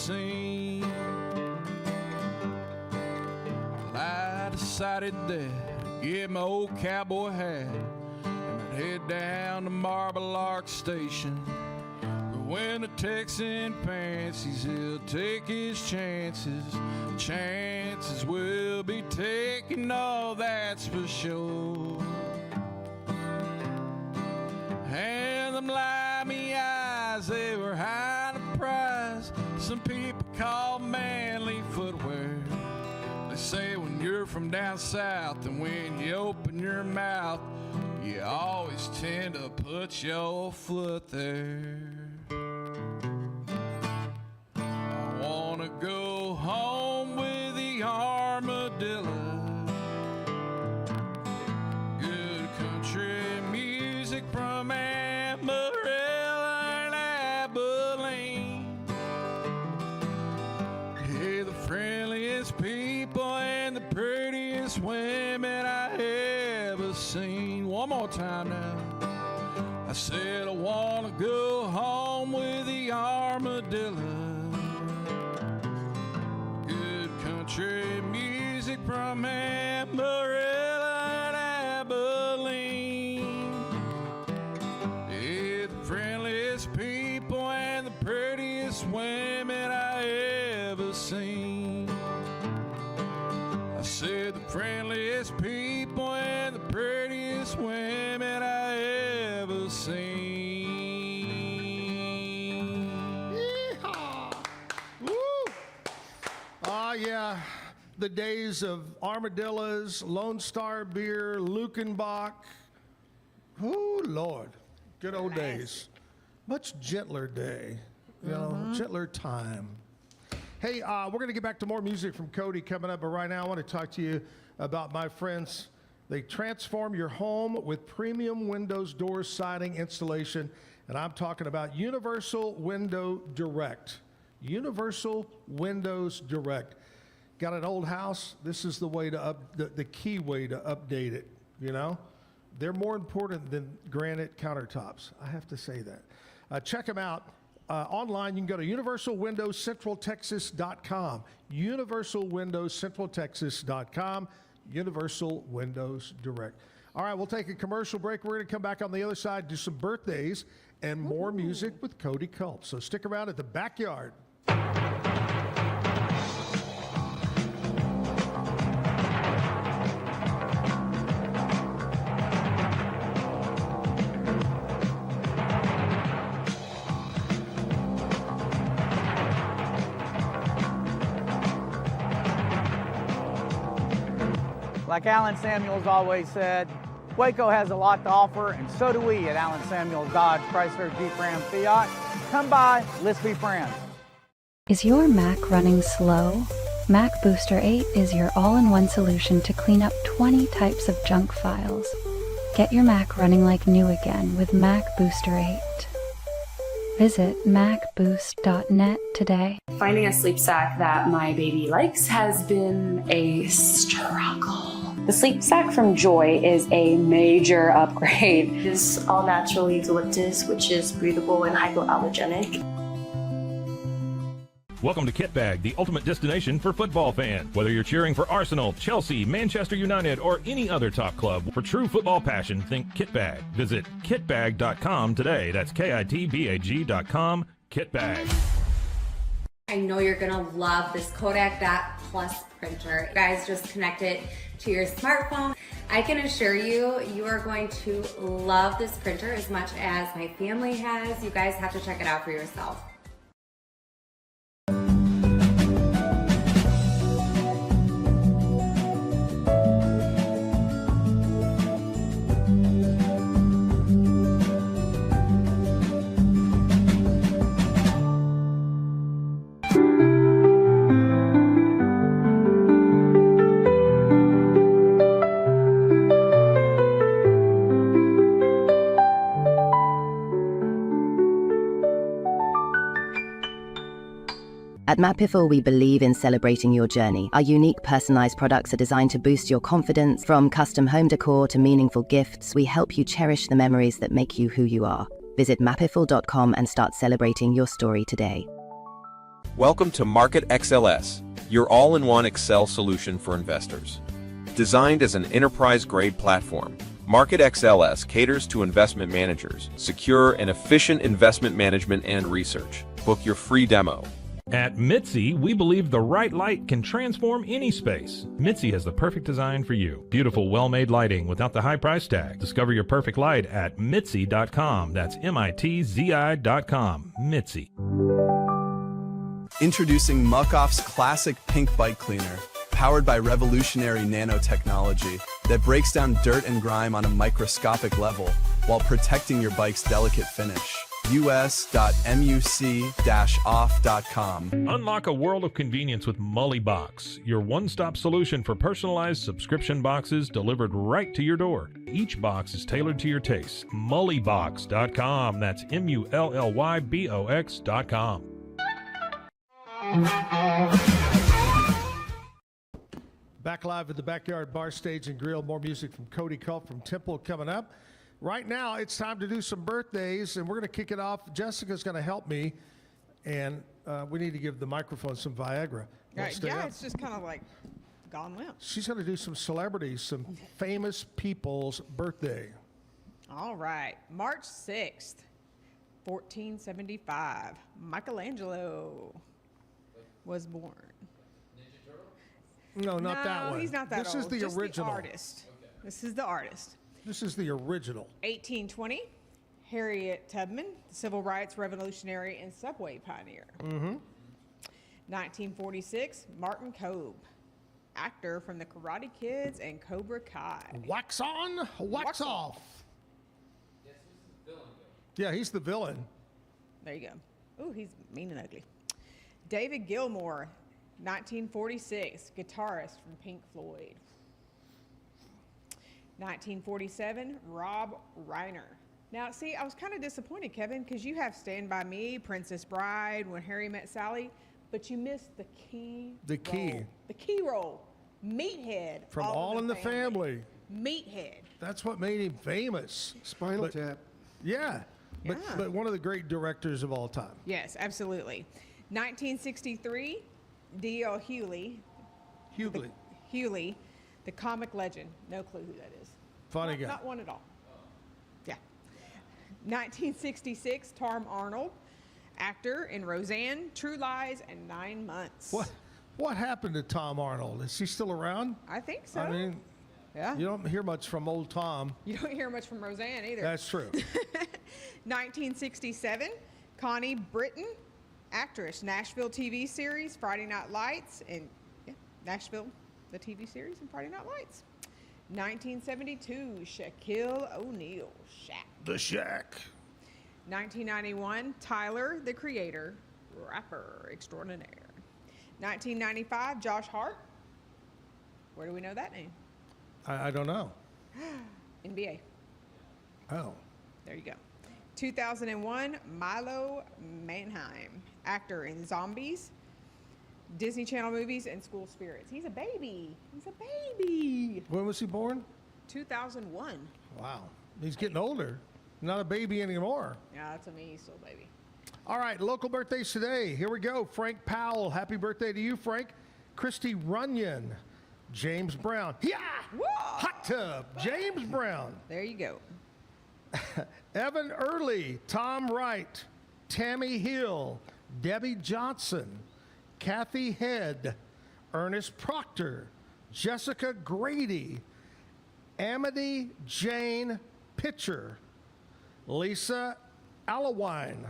seen. Well, I decided that I'd get my old cowboy hat and I'd head down to Marble Arch Station. But when the Texan fancies, he'll take his chances. Chances will be taken, oh, that's for sure. And them limey eyes, they were high in the prize. Some people call manly footwear. They say when you're from down south and when you open your mouth, you always tend to put your foot there. I wanna go home with the armadillo. Good country music from Amarillo and Abilene. Hey, the friendliest people and the prettiest women I ever seen. One more time now. I said I wanna go home with the armadillo. Good country music from Amarillo and Abilene. Yeah, the friendliest people and the prettiest women I ever seen. I said the friendliest people and the prettiest women I ever seen. Yeehaw! Woo! Yeah, the days of armadillos, Lone Star beer, Lukenbach. Oh, Lord. Good old days. Much gentler day, you know, gentler time. Hey, we're going to get back to more music from Cody coming up, but right now I want to talk to you about my friends. They transform your home with premium windows, doors, siding, installation, and I'm talking about Universal Window Direct. Universal Windows Direct. Got an old house? This is the way to the key way to update it, you know? They're more important than granite countertops. I have to say that. Check them out. Online, you can go to universalwindowscentraltexas.com. universalwindowscentraltexas.com. Universal Windows Direct. All right, we'll take a commercial break. We're going to come back on the other side, do some birthdays and more music with Cody Culp. So stick around at the Backyard. Like Alan Samuels always said, Waco has a lot to offer, and so do we at Alan Samuels Dodge, Chrysler, Jeep, Ram, Fiat. Come by, let's be friends. Is your Mac running slow? Mac Booster 8 is your all-in-one solution to clean up 20 types of junk files. Get your Mac running like new again with Mac Booster 8. Visit macboost.net today. Finding a sleep sack that my baby likes has been a struggle. The sleep sack from Joy is a major upgrade. It's all natural eucalyptus, which is breathable and hypoallergenic. Welcome to Kitbag, the ultimate destination for football fans. Whether you're cheering for Arsenal, Chelsea, Manchester United, or any other top club, for true football passion, think Kitbag. Visit kitbag.com today. That's kitbag.com. Kitbag. I know you're gonna love this Kodak Dot Plus printer. You guys just connect it to your smartphone. I can assure you, you are going to love this printer as much as my family has. You guys have to check it out for yourself. At Mapiful, we believe in celebrating your journey. Our unique personalized products are designed to boost your confidence. From custom home decor to meaningful gifts, we help you cherish the memories that make you who you are. Visit mapiful.com and start celebrating your story today. Welcome to Market XLS, your all-in-one Excel solution for investors. Designed as an enterprise-grade platform, Market XLS caters to investment managers, secure and efficient investment management and research. Book your free demo. At Mitzi, we believe the right light can transform any space. Mitzi has the perfect design for you. Beautiful, well-made lighting without the high price tag. Discover your perfect light at Mitzi.com. That's MITZI.com. Mitzi. Introducing Muck-Off's classic pink bike cleaner, powered by revolutionary nanotechnology that breaks down dirt and grime on a microscopic level while protecting your bike's delicate finish. us.muc-off.com. Unlock a world of convenience with Mully Box, your one-stop solution for personalized subscription boxes delivered right to your door. Each box is tailored to your taste. Mullybox.com. That's MULLYBOX.com. Back live at the Backyard Bar Stage and Grill. More music from Cody Culp from Temple coming up. Right now, it's time to do some birthdays, and we're going to kick it off. Jessica's going to help me, and we need to give the microphone some Viagra. Yeah, it's just kind of like gone limp. She's going to do some celebrities, some famous people's birthday. All right. March 6th, 1475. Michelangelo was born. No, not that one. He's not that This old. is the Just original. The artist. Okay. This is the artist. This is the original. 1820, Harriet Tubman, civil rights revolutionary and subway pioneer. 1946, Martin Kobe, actor from the Karate Kids and Cobra Kai. Wax on, wax off. Yes, who's the villain? Yeah, he's the villain. There you go. Ooh, he's mean and ugly. David Gilmour, 1946, guitarist from Pink Floyd. 1947, Rob Reiner. Now, see, I was kind of disappointed, Kevin, because you have Stand By Me, Princess Bride, When Harry Met Sally, but you missed the key role. The key role. Meathead. From All in the Family. Meathead. That's what made him famous. Spinal Tap. Yeah. But one of the great directors of all time. Yes, absolutely. 1963, D.L. Hewley. Hewley, the comic legend. No clue who that is. Funny guy. Not one at all. Yeah. 1966, Tom Arnold, actor in Roseanne, True Lies, and 9 Months. What happened to Tom Arnold? Is he still around? I think so. I mean, yeah. You don't hear much from old Tom. You don't hear much from Roseanne either. That's true. 1967, Connie Britton, actress, Nashville TV series, Friday Night Lights, and Nashville, the TV series, and Friday Night Lights. 1972, Shaquille O'Neal, Shaq. The Shaq. 1991, Tyler, the Creator, rapper extraordinaire. 1995, Josh Hart. Where do we know that name? I don't know. NBA. Oh. There you go. 2001, Milo Manheim, actor in Zombies, Disney Channel movies, and School Spirits. He's a baby. He's a baby. When was he born? 2001. Wow. He's getting older. Not a baby anymore. Yeah, to me, he's still a baby. All right, local birthdays today. Here we go. Frank Powell. Happy birthday to you, Frank. Christy Runyon. James Brown. Yeah! Whoa! Hot tub. James Brown. There you go. Evan Early. Tom Wright. Tammy Hill. Debbie Johnson. Kathy Head. Ernest Proctor. Jessica Grady. Amity Jane Pitcher. Lisa Allawine.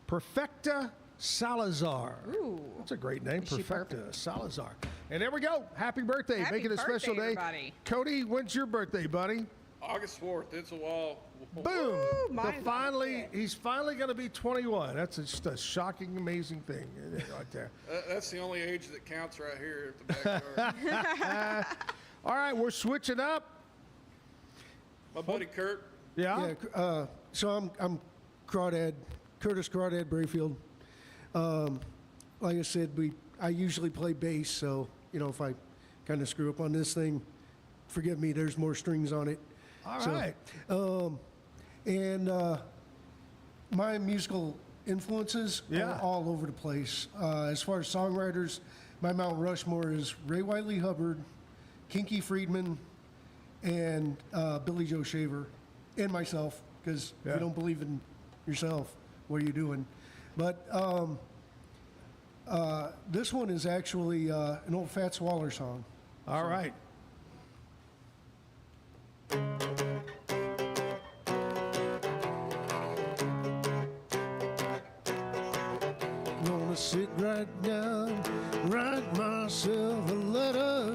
Perfecta Salazar. Ooh. That's a great name. Is she Perfecta Salazar. And there we go. Happy birthday. Happy Make it a special birthday, day. everybody. Cody, when's your birthday, buddy? August 4th. It's a wall. Boom. mine's He's finally going to be 21. That's just a shocking, amazing thing right there. That's the only age that counts right here at the backyard. All right, we're switching up. My buddy Kurt. Yeah. So I'm Crawdad, Curtis Crawdad Brayfield. Like I said, I usually play bass, so if I kind of screw up on this thing, forgive me. There's more strings on it. All right. And my musical influences Yeah. are all over the place. As far as songwriters, my Mount Rushmore is Ray Wiley Hubbard, Kinky Friedman, and Billy Joe Shaver, and myself, because if you don't believe in yourself, what are you doing? But this one is actually an old Fats Waller song. All right. Gonna sit right down, write myself a letter,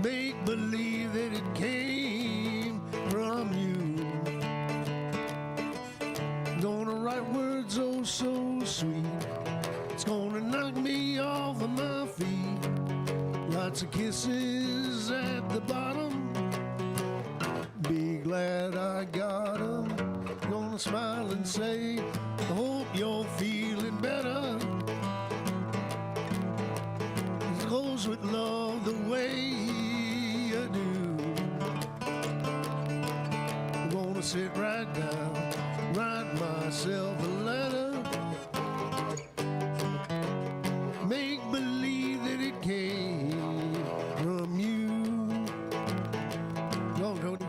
make believe that it came from you. Gonna write words oh so sweet, it's gonna knock me off of my feet. Lots of kisses at the bottom, be glad I got 'em. Gonna smile and say, I hope you're feeling better. It goes with love the way you do. I'm gonna sit right down, write myself a letter, make believe that it came from you. Go on, Cody.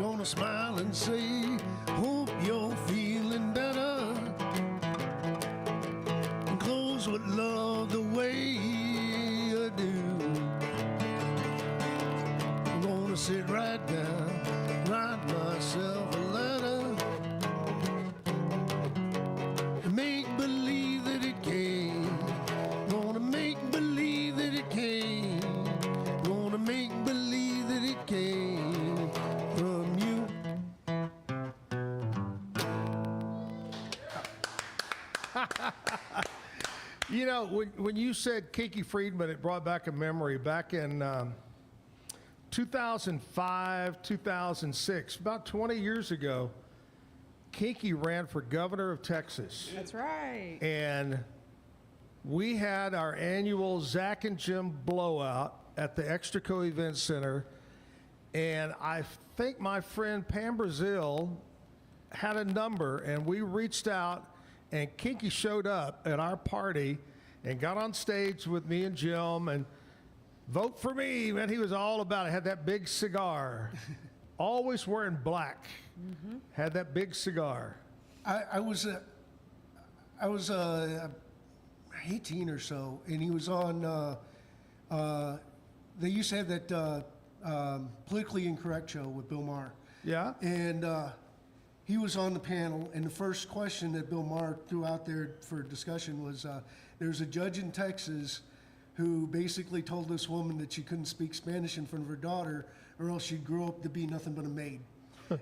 Gonna smile and say, hope you're feeling better. And close with love the way you do. I'm gonna sit right down, write myself a letter, and make believe that it came. Gonna make believe that it came. Gonna make believe that it came from you. You know, when you said Kinky Friedman, it brought back a memory. Back in 2005, 2006, about 20 years ago, Kinky ran for governor of Texas. That's right. And we had our annual Zack and Jim blowout at the Extraco Event Center. And I think my friend Pam Brazil had a number, and we reached out, and Kinky showed up at our party and got on stage with me and Jim, and vote for me, man. He was all about it. Had that big cigar, always wearing black. Had that big cigar. I was 18 or so, and he was on. They used to have that politically incorrect show with Bill Maher. Yeah. And he was on the panel, and the first question that Bill Maher threw out there for discussion was, there's a judge in Texas who basically told this woman that she couldn't speak Spanish in front of her daughter, or else she'd grow up to be nothing but a maid.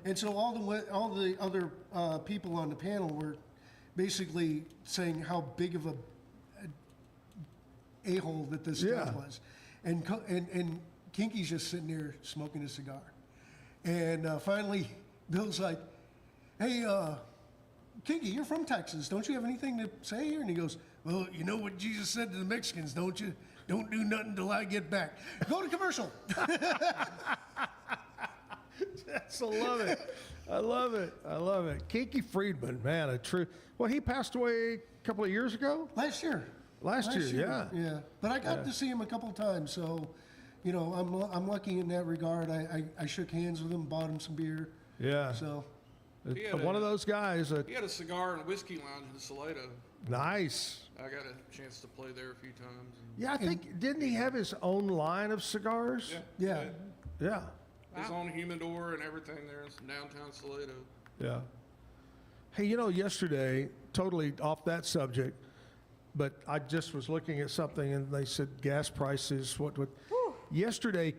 And so all the other people on the panel were basically saying how big of a hole that this guy was, and Kinky's just sitting there smoking a cigar, and finally Bill's like, "Hey, Kinky, you're from Texas. Don't you have anything to say here?" And he goes, "Well, you know what Jesus said to the Mexicans, don't you? Don't do nothing till I get back. Go to commercial." Yes, I love it. I love it. I love it. Kinky Friedman, man, a true. Well, he passed away a couple of years ago. Last year. Last year, yeah. Yeah. But I got to see him a couple of times, so, you know, I'm lucky in that regard. I shook hands with him, bought him some beer. Yeah. So. One of those guys. He had a cigar and whiskey lounge in Salado. Nice. I got a chance to play there a few times. Yeah, I think, didn't he have his own line of cigars? Yeah. Yeah. His own humidor and everything there in downtown Salado. Yeah. Hey, you know, yesterday, totally off that subject, but I just was looking at something and they said gas prices, what yesterday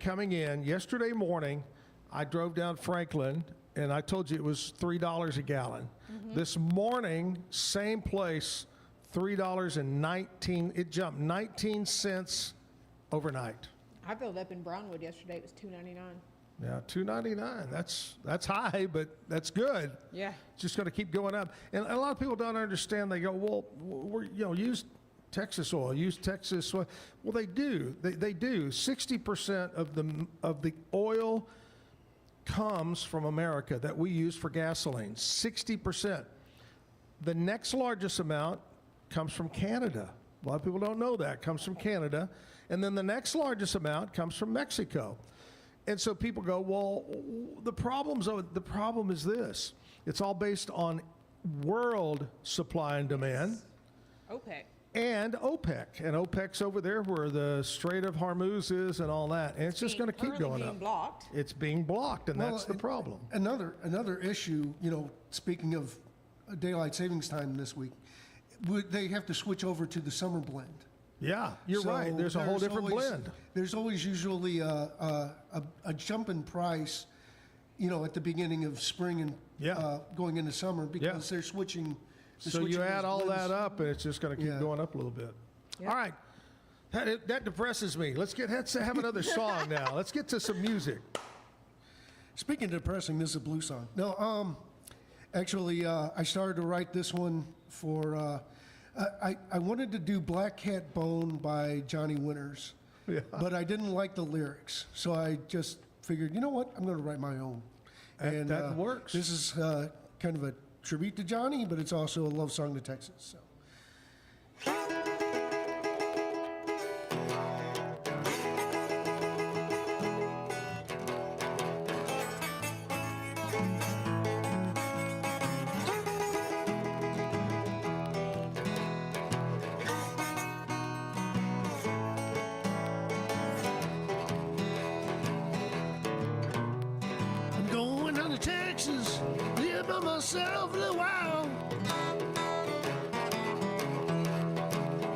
yesterday morning, I drove down Franklin and I told you it was $3 a gallon. This morning, same place, $3.19. It jumped 19 cents overnight. I filled up in Brownwood yesterday. It was $2.99. Yeah, $2.99. That's high, but that's good. Yeah. It's just going to keep going up. And a lot of people don't understand. They go, well, use Texas oil, use Texas oil. Well, they do. They do. 60% of the oil comes from America that we use for gasoline. 60%. The next largest amount comes from Canada. A lot of people don't know that. Comes from Canada. And then the next largest amount comes from Mexico. And so people go, well, the problem is this. It's all based on world supply and demand. OPEC. And OPEC. And OPEC's over there where the Strait of Hormuz is and all that. And it's just going to keep going up. Blocked. It's being blocked, and that's the problem. Another issue, speaking of daylight savings time this week, they have to switch over to the summer blend. Yeah, you're right. There's a whole different blend. There's always usually a jump in price, at the beginning of spring and going into summer because they're switching. So you add all that up, and it's just going to keep going up a little bit. Yep. All right. That depresses me. Let's have another song now. Let's get to some music. Speaking of depressing, this is a blues song. No, actually, I started to write this one for. I wanted to do Black Cat Bone by Johnny Winters, but I didn't like the lyrics, so I just figured, you know what, I'm going to write my own. And that works. This is kind of a tribute to Johnny, but it's also a love song to Texas. So. Myself a little while.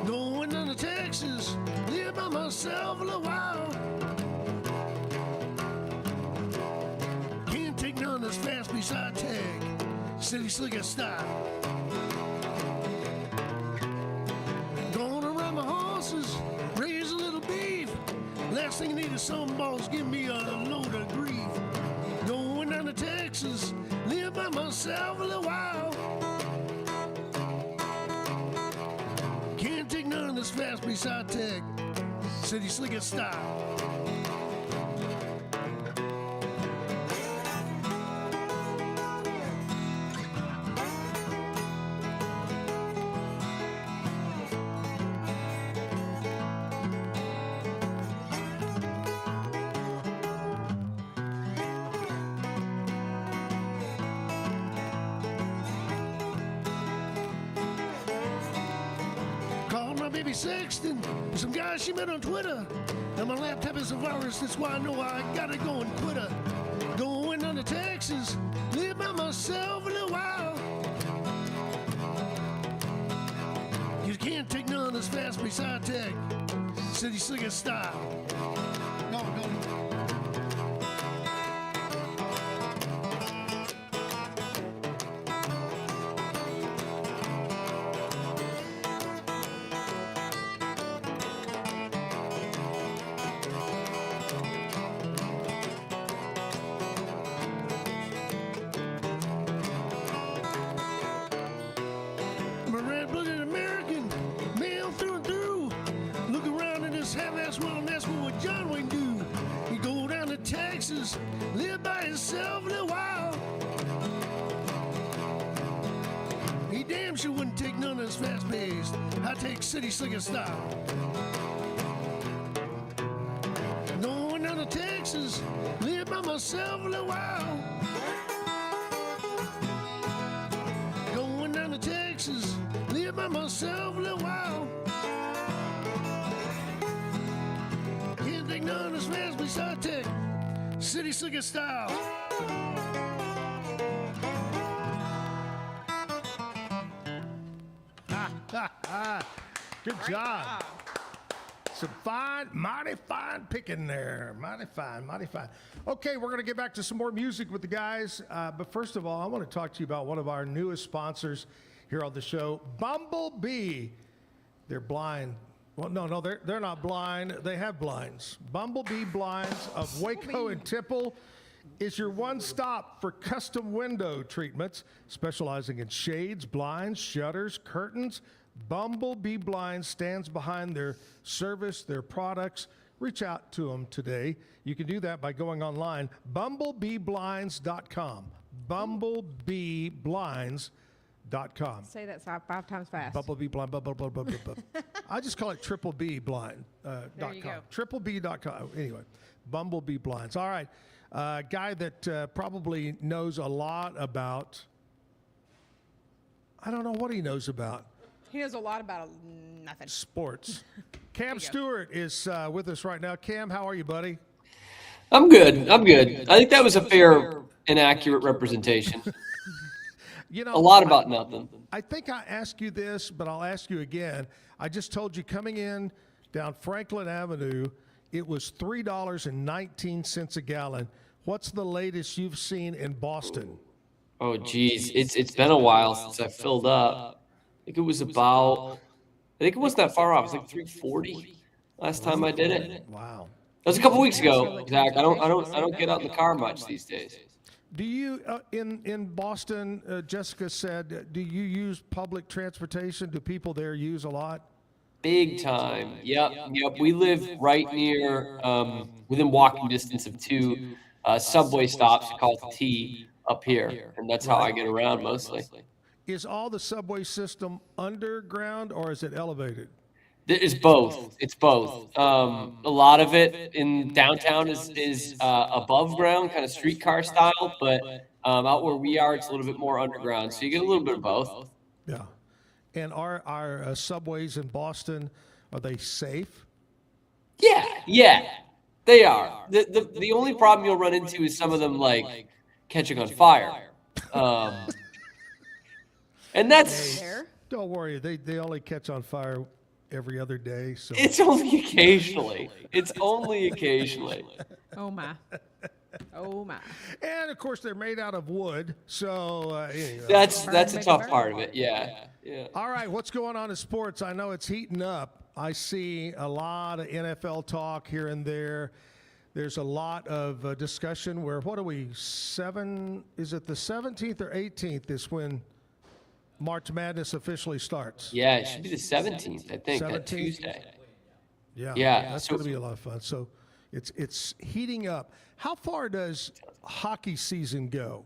Going down to Texas, live by myself a little while. Can't take none of this fast beside tag, city slicker style. Gonna run my horses, raise a little beef. Last thing I need is some balls, give me a load of grief. Going down to Texas, live by myself a little while. Can't take none of this fast beside tech, city slicker style. Baby sexting, some guy she met on Twitter. And my laptop is a virus, that's why I know I gotta go and quit her. Going down to Texas, live by myself a little while. You can't take none of this fast beside tech, city slicker style. No. Live by himself a little while. He damn sure wouldn't take none of his fast paced. I take city slicker style. Going down to Texas, live by myself a little while. Going down to Texas, live by myself a little while. Can't take none of his fast paced. I take city slicker style. Good job. Some mighty fine picking there. Mighty fine. Okay, we're going to get back to some more music with the guys. But first of all, I want to talk to you about one of our newest sponsors here on the show. Bumblebee, they're blind. Well, no, they're not blind. They have blinds. Bumblebee Blinds of Waco and Temple is your one stop for custom window treatments, specializing in shades, blinds, shutters, curtains. Bumblebee Blinds stands behind their service, their products. Reach out to them today. You can do that by going online, bumblebeeblinds.com. Bumblebeeblinds.com. Say that 5 times fast. Bumblebee Blind, I just call it triple B blind. There you go. Tripleb.com. Anyway, Bumblebee Blinds. All right. Guy that probably knows a lot about, I don't know what he knows about. He knows a lot about nothing. Sports. Cam Stewart is with us right now. Cam, how are you, buddy? I'm good. I think that was a fair and accurate representation. You know, a lot about nothing. I think I asked you this, but I'll ask you again. I just told you coming in down Franklin Avenue, it was $3.19 a gallon. What's the latest you've seen in Boston? Oh, geez. It's been a while since I filled up. I think it was about, I think it wasn't that far off. It was like 340 last time I did it. Wow. That was a couple weeks ago, Zach. I don't get out in the car much these days. Do you in Boston? Jessica said, do you use public transportation? Do people there use a lot? Big time. Yep. We live right near, within walking distance of two subway stops called T up here, and that's how I get around mostly. Is all the subway system underground or is it elevated? It's both. It's both. A lot of it in downtown is above ground, kind of streetcar style, but out where we are, it's a little bit more underground. So you get a little bit of both. Yeah. And are our subways in Boston, are they safe? Yeah, they are. The only problem you'll run into is some of them like catching on fire. And that's... Don't worry, they only catch on fire every other day. So it's only occasionally. Oh my. And of course they're made out of wood, so anyway. That's a tough part of it. Yeah. All right, what's going on in sports? I know it's heating up. I see a lot of NFL talk here and there. There's a lot of discussion where, what are we, is it the 17th or 18th is when March Madness officially starts? Yeah, it should be the 17th, I think, 17th? that Tuesday. Yeah, that's going to be a lot of fun. So it's heating up. How far does hockey season go?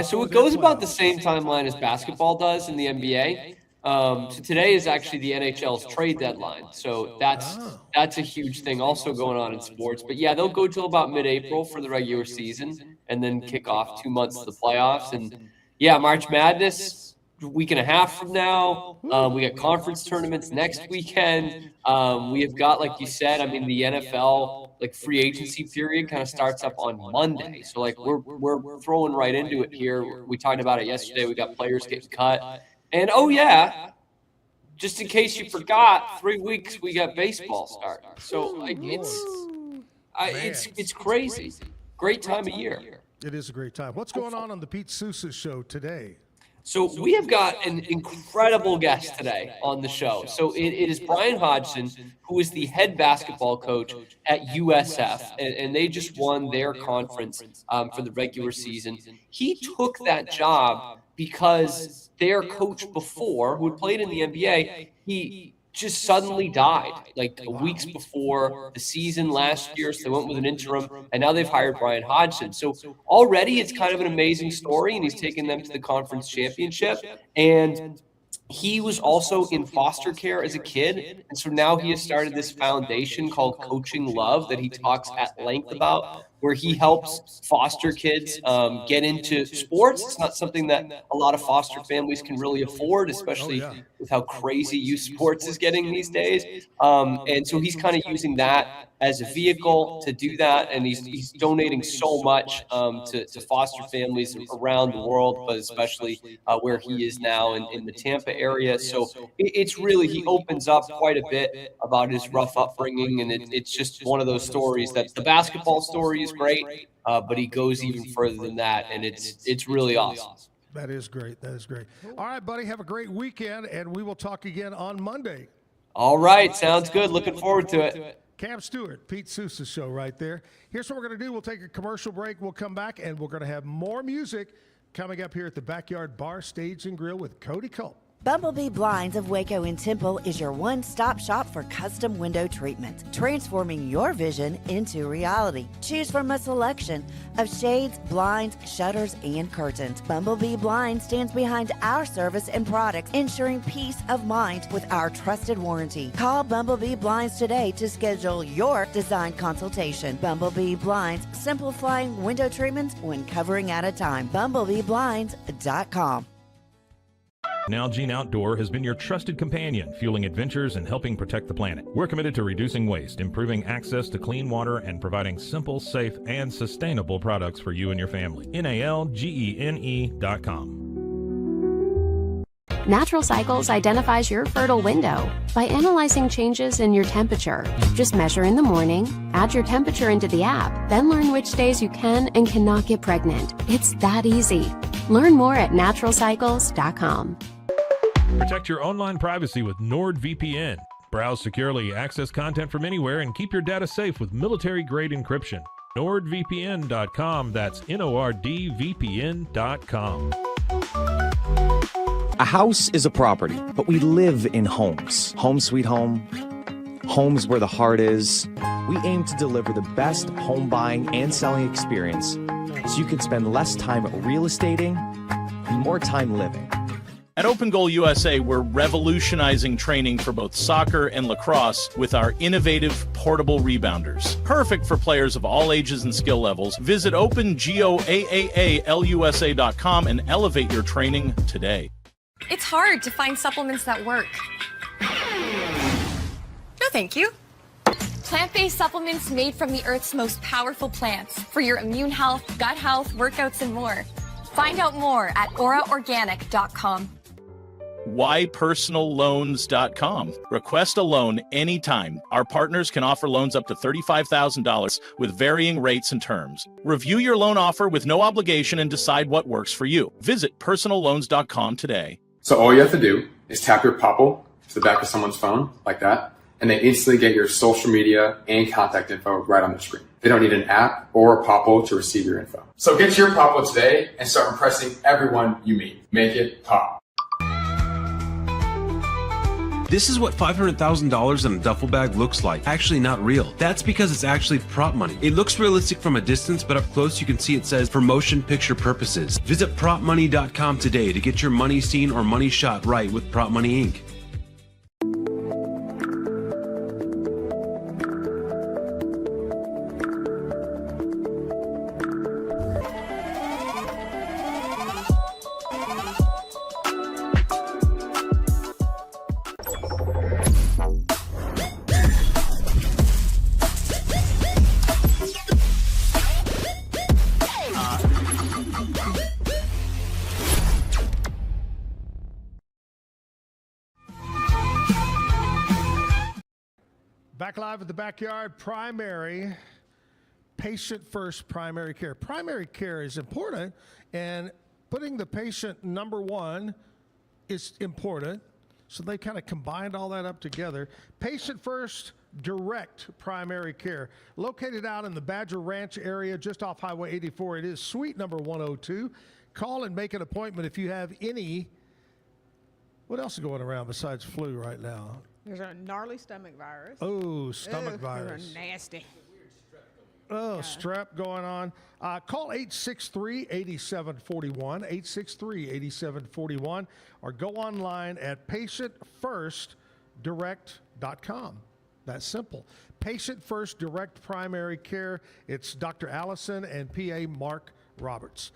So it goes about the same timeline as basketball does in the NBA. So today is actually the NHL's trade deadline. So that's a huge thing also going on in sports. But yeah, they'll go till about mid-April for the regular season and then kick off 2 months to the playoffs. And yeah, March Madness, a week and a half from now. We got conference tournaments next weekend. We have got, like you said, the NFL like free agency period kind of starts up on Monday. So like we're throwing right into it here. We talked about it yesterday. We got players getting cut. And oh yeah, just in case you forgot, 3 weeks we got baseball starting. So like it's crazy. Great time of year. It is a great time. What's going on the Pete Sousa show today? So we have got an incredible guest today on the show. So it is Brian Hodgson, who is the head basketball coach at USF, and they just won their conference for the regular season. He took that job because their coach before, who had played in the NBA, he just suddenly died like weeks before the season last year. So they went with an interim, and now they've hired Brian Hodgson. So already it's kind of an amazing story, and he's taken them to the conference championship. And he was also in foster care as a kid. And so now he has started this foundation called Coaching Love that he talks at length about, where he helps foster kids get into sports. It's not something that a lot of foster families can really afford, especially with how crazy youth sports is getting these days. And so he's kind of using that as a vehicle to do that. And he's donating so much to foster families around the world, but especially where he is now in the Tampa area. So it's really, he opens up quite a bit about his rough upbringing. And it's just one of those stories that the basketball story is great, but he goes even further than that. And it's really awesome. That is great. That is great. All right, buddy. Have a great weekend, and we will talk again on Monday. All right. Sounds good. Looking forward to it. Cam Stewart, Pete Sousa's show right there. Here's what we're going to do. We'll take a commercial break. We'll come back, and we're going to have more music coming up here at the Backyard Bar, Stage, and Grill with Cody Culp. Bumblebee Blinds of Waco and Temple is your one-stop shop for custom window treatment, transforming your vision into reality. Choose from a selection of shades, blinds, shutters, and curtains. Bumblebee Blinds stands behind our service and products, ensuring peace of mind with our trusted warranty. Call Bumblebee Blinds today to schedule your design consultation. Bumblebee Blinds, simplifying window treatments one covering at a time. BumblebeeBlinds.com. Nalgene Outdoor has been your trusted companion, fueling adventures and helping protect the planet. We're committed to reducing waste, improving access to clean water, and providing simple, safe, and sustainable products for you and your family. NALGENE.com. Natural Cycles identifies your fertile window by analyzing changes in your temperature. Just measure in the morning, add your temperature into the app, then learn which days you can and cannot get pregnant. It's that easy. Learn more at naturalcycles.com. Protect your online privacy with NordVPN. Browse securely, access content from anywhere, and keep your data safe with military-grade encryption. NordVPN.com. That's NORDVPN.com. A house is a property, but we live in homes. Home sweet home. Homes where the heart is. We aim to deliver the best home buying and selling experience so you can spend less time real estating and more time living. At Open Goal USA, we're revolutionizing training for both soccer and lacrosse with our innovative portable rebounders. Perfect for players of all ages and skill levels. Visit OpenGOAAALUSA.com and elevate your training today. It's hard to find supplements that work. No, thank you. Plant-based supplements made from the Earth's most powerful plants for your immune health, gut health, workouts, and more. Find out more at auraorganic.com. WhyPersonalLoans.com. Request a loan anytime. Our partners can offer loans up to $35,000 with varying rates and terms. Review your loan offer with no obligation and decide what works for you. Visit PersonalLoans.com today. So all you have to do is tap your Popple to the back of someone's phone, like that, and they instantly get your social media and contact info right on their screen. They don't need an app or a Popple to receive your info. So get your Popple today and start impressing everyone you meet. Make it pop. This is what $500,000 in a duffel bag looks like. Actually not real. That's because it's actually prop money. It looks realistic from a distance, but up close you can see it says for motion picture purposes. Visit propmoney.com today to get your money seen or money shot right with Prop Money Inc. Back live at the Backyard Primary, patient-first primary care. Primary care is important, and putting the patient number one is important. So they kind of combined all that up together. Patient-first direct primary care. Located out in the Badger Ranch area, just off Highway 84. It is suite number 102. Call and make an appointment if you have any. What else is going around besides flu right now? There's a gnarly stomach virus. Oh, stomach virus. Nasty. Oh, strep going on. Call 863-8741, 863-8741, or go online at patientfirstdirect.com. That's simple. Patient First Direct Primary Care. It's Dr. Allison and PA Mark Roberts.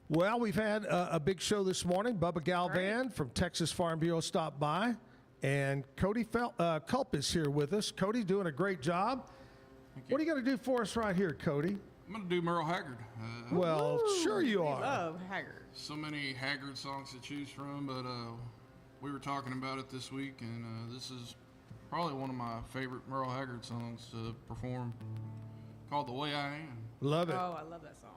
Well, we've had a big show this morning. Bubba Galvan from Texas Farm Bureau stopped by. And Cody Culp is here with us. Cody's doing a great job. What are you going to do for us right here, Cody? I'm going to do Merle Haggard. Well, sure you are. We love Haggard. So many Haggard songs to choose from, but we were talking about it this week, and this is probably one of my favorite Merle Haggard songs to perform, called The Way I Am. Love it. Oh, I love that song.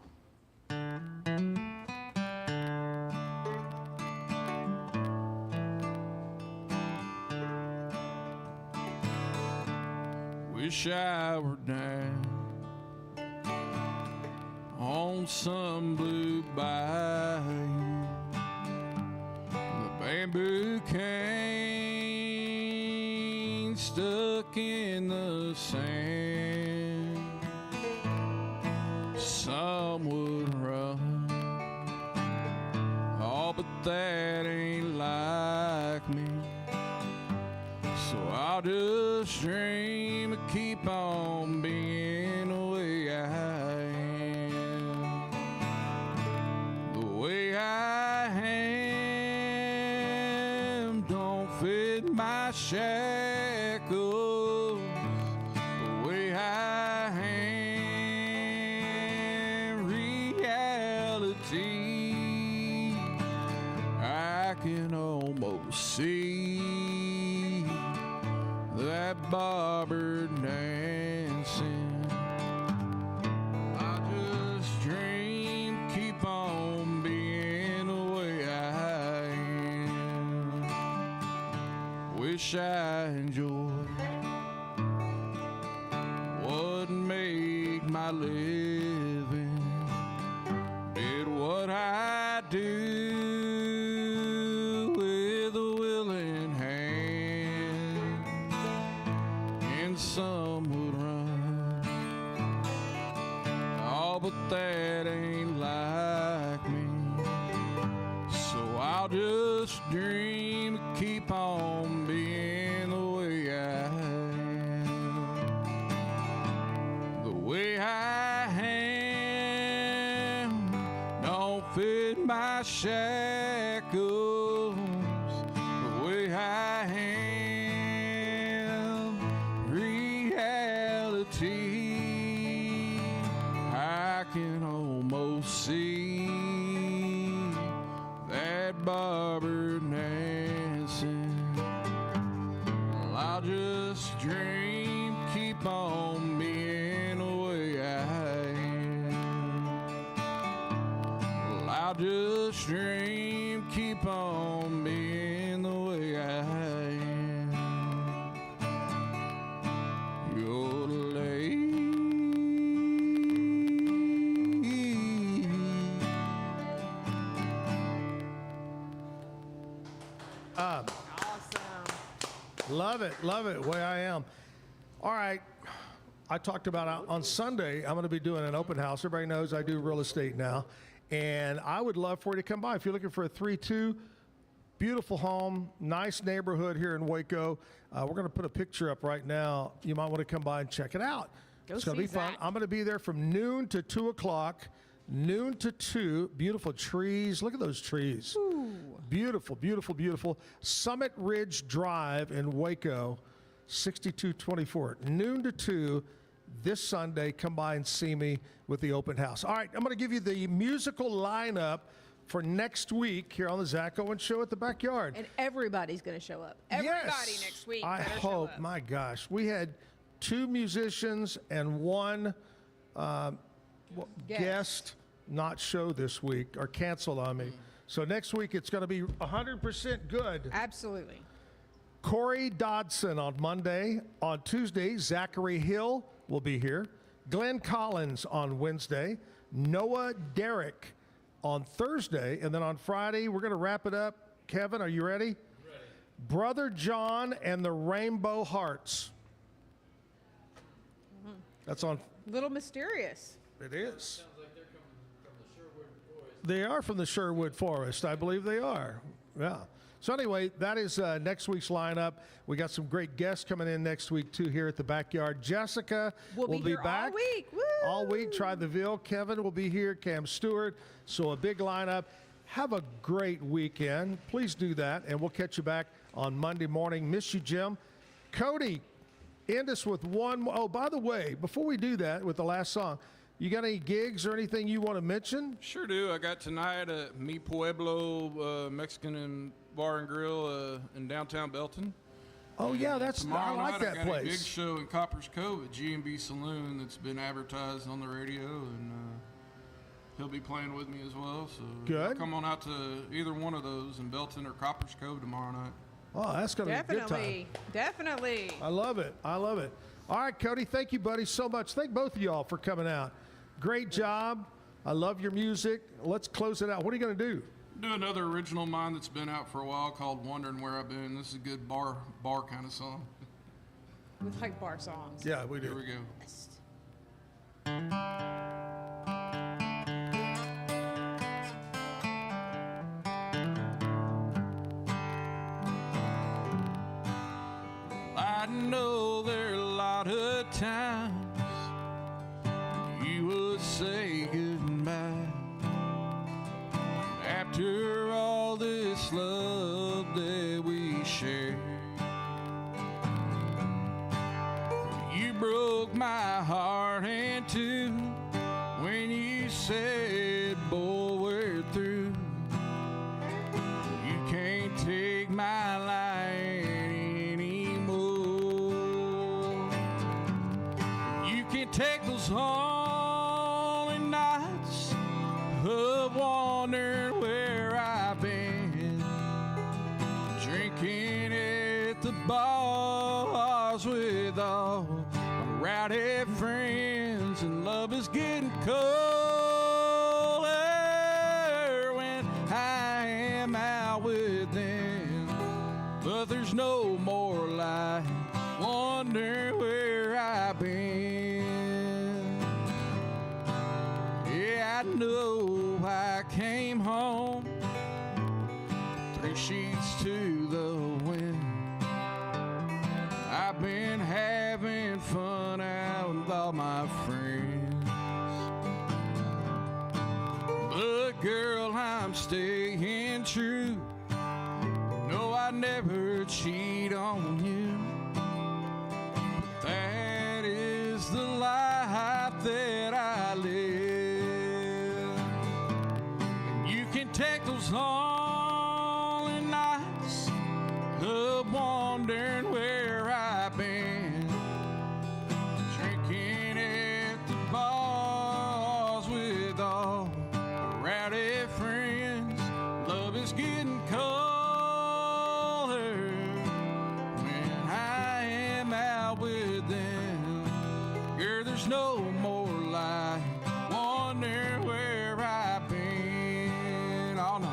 Wish I were down on some blue bayou, the bamboo cane stuck in the sand. Some would run, oh, but that ain't like me. So I'll just dream and keep on being the way I am. The way I am don't fit my shackles. The way I am, reality, I can almost see that barber dancing. I just dream, keep on being the way I am. Wish I enjoyed what made my living, did what I do with a willing hand. And some would run, oh, but that ain't like me. So I'll just dream, keep on being the way I am. The way I am don't fit my shackles. The way I am, reality, I can almost see that barber dancing. Well, I'll just dream, keep on being the way I am. Well, I'll just dream, keep on being the way I am. You're the lady. Love it, way I am. All right, I talked about on Sunday, I'm going to be doing an open house. Everybody knows I do real estate now, and I would love for you to come by. If you're looking for a 3-2, beautiful home, nice neighborhood here in Waco, we're going to put a picture up right now. You might want to come by and check it out. It's going to be fun. I'm going to be there from noon to 2 o'clock. Noon to 2, beautiful trees. Look at those trees. Ooh. Beautiful, beautiful, beautiful. Summit Ridge Drive in Waco, 6224. Noon to 2 this Sunday. Come by and see me with the open house. All right, I'm going to give you the musical lineup for next week here on the Zack Owen Show at the Backyard. And everybody's going to show up. Everybody next week. I hope. My gosh. We had 2 musicians and 1 guest not show this week or canceled on me. So next week it's going to be 100% good. Absolutely. Corey Dodson on Monday. On Tuesday, Zachary Hill will be here. Glenn Collins on Wednesday. Noah Derrick on Thursday. And then on Friday, we're going to wrap it up. Kevin, are you ready? Ready. Brother John and the Rainbow Hearts. Mm-hmm. That's on. Little mysterious. It is. They are from the Sherwood Forest. I believe they are. Yeah. So anyway, that is next week's lineup. We got some great guests coming in next week, too, here at the Backyard. Jessica will be back. All week. Woo! All week. Try the Ville. Kevin will be here. Cam Stewart. So a big lineup. Have a great weekend. Please do that. And we'll catch you back on Monday morning. Miss you, Jim. Cody, end us with one more. Oh, by the way, before we do that with the last song, you got any gigs or anything you want to mention? Sure do. I got tonight at Mi Pueblo Mexican and Bar and Grill in downtown Belton. Oh, yeah, that's I like that I got place. A big show in Coppers Cove at G&B Saloon that's been advertised on the radio, and he'll be playing with me as well. So good. Come on out to either one of those in Belton or Coppers Cove tomorrow night. Oh, that's going to be a good time. Definitely. I love it. I love it. All right, Cody, thank you, buddy, so much. Thank both of y'all for coming out. Great job. I love your music. Let's close it out. What are you going to do? Do another original of mine that's been out for a while called Wondering Where I've Been. This is a good bar kind of song. We like bar songs. Yeah, we do. Here we go. I know there are a lot of times you would say goodbye after all this love that we shared. You broke my heart in two when you said, boy, we're through. You can't take my life anymore. You can take those lonely nights of wondering where I've been, drinking at the bars with all my rowdy friends, and love is getting colder when I am out with them. But there's no more light, wondering where I've been. Yeah, I know I came home, 3 sheets to the wind. I've been having fun out with all my friends, but girl, I'm staying true. No, I never cheat on you, but that is the life that I live. And you can take those lonely nights of wondering where I've been, drinking at the bars with all my rowdy friends. Love is getting colder when I am out with them. Girl, there's no more light, wondering where I've been. Oh no.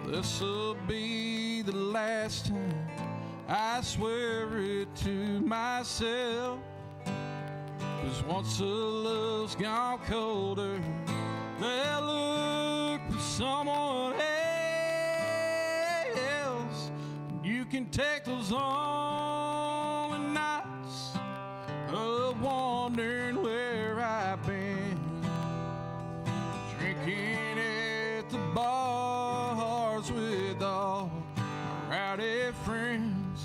This'll be the last time, I swear it to myself. 'Cause once a love's gone colder, they'll look for someone else. You can take those lonely nights of wondering where I've been, drinking at the bars with all my rowdy friends.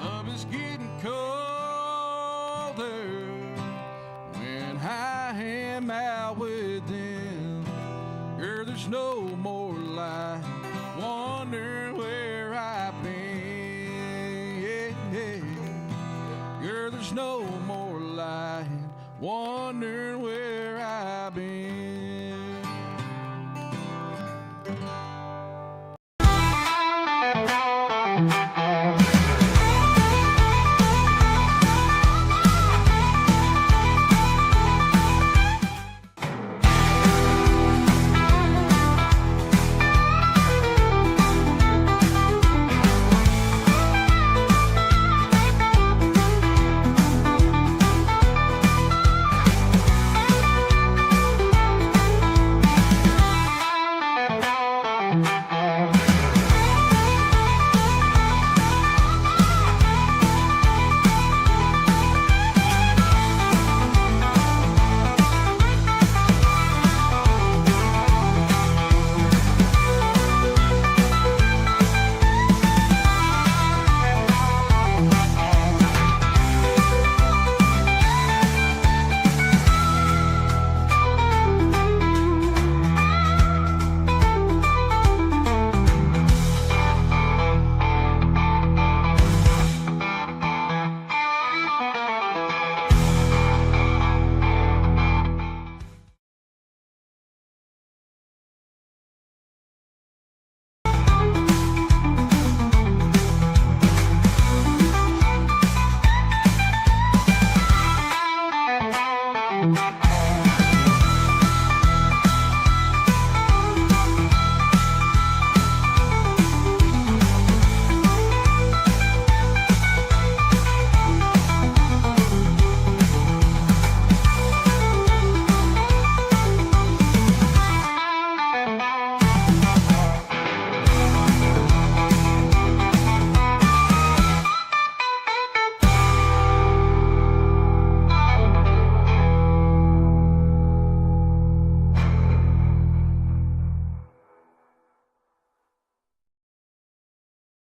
Love is getting colder when I am out with them. Girl, there's no more light, wondering where I've been. Yeah. Girl, there's no more light, wondering where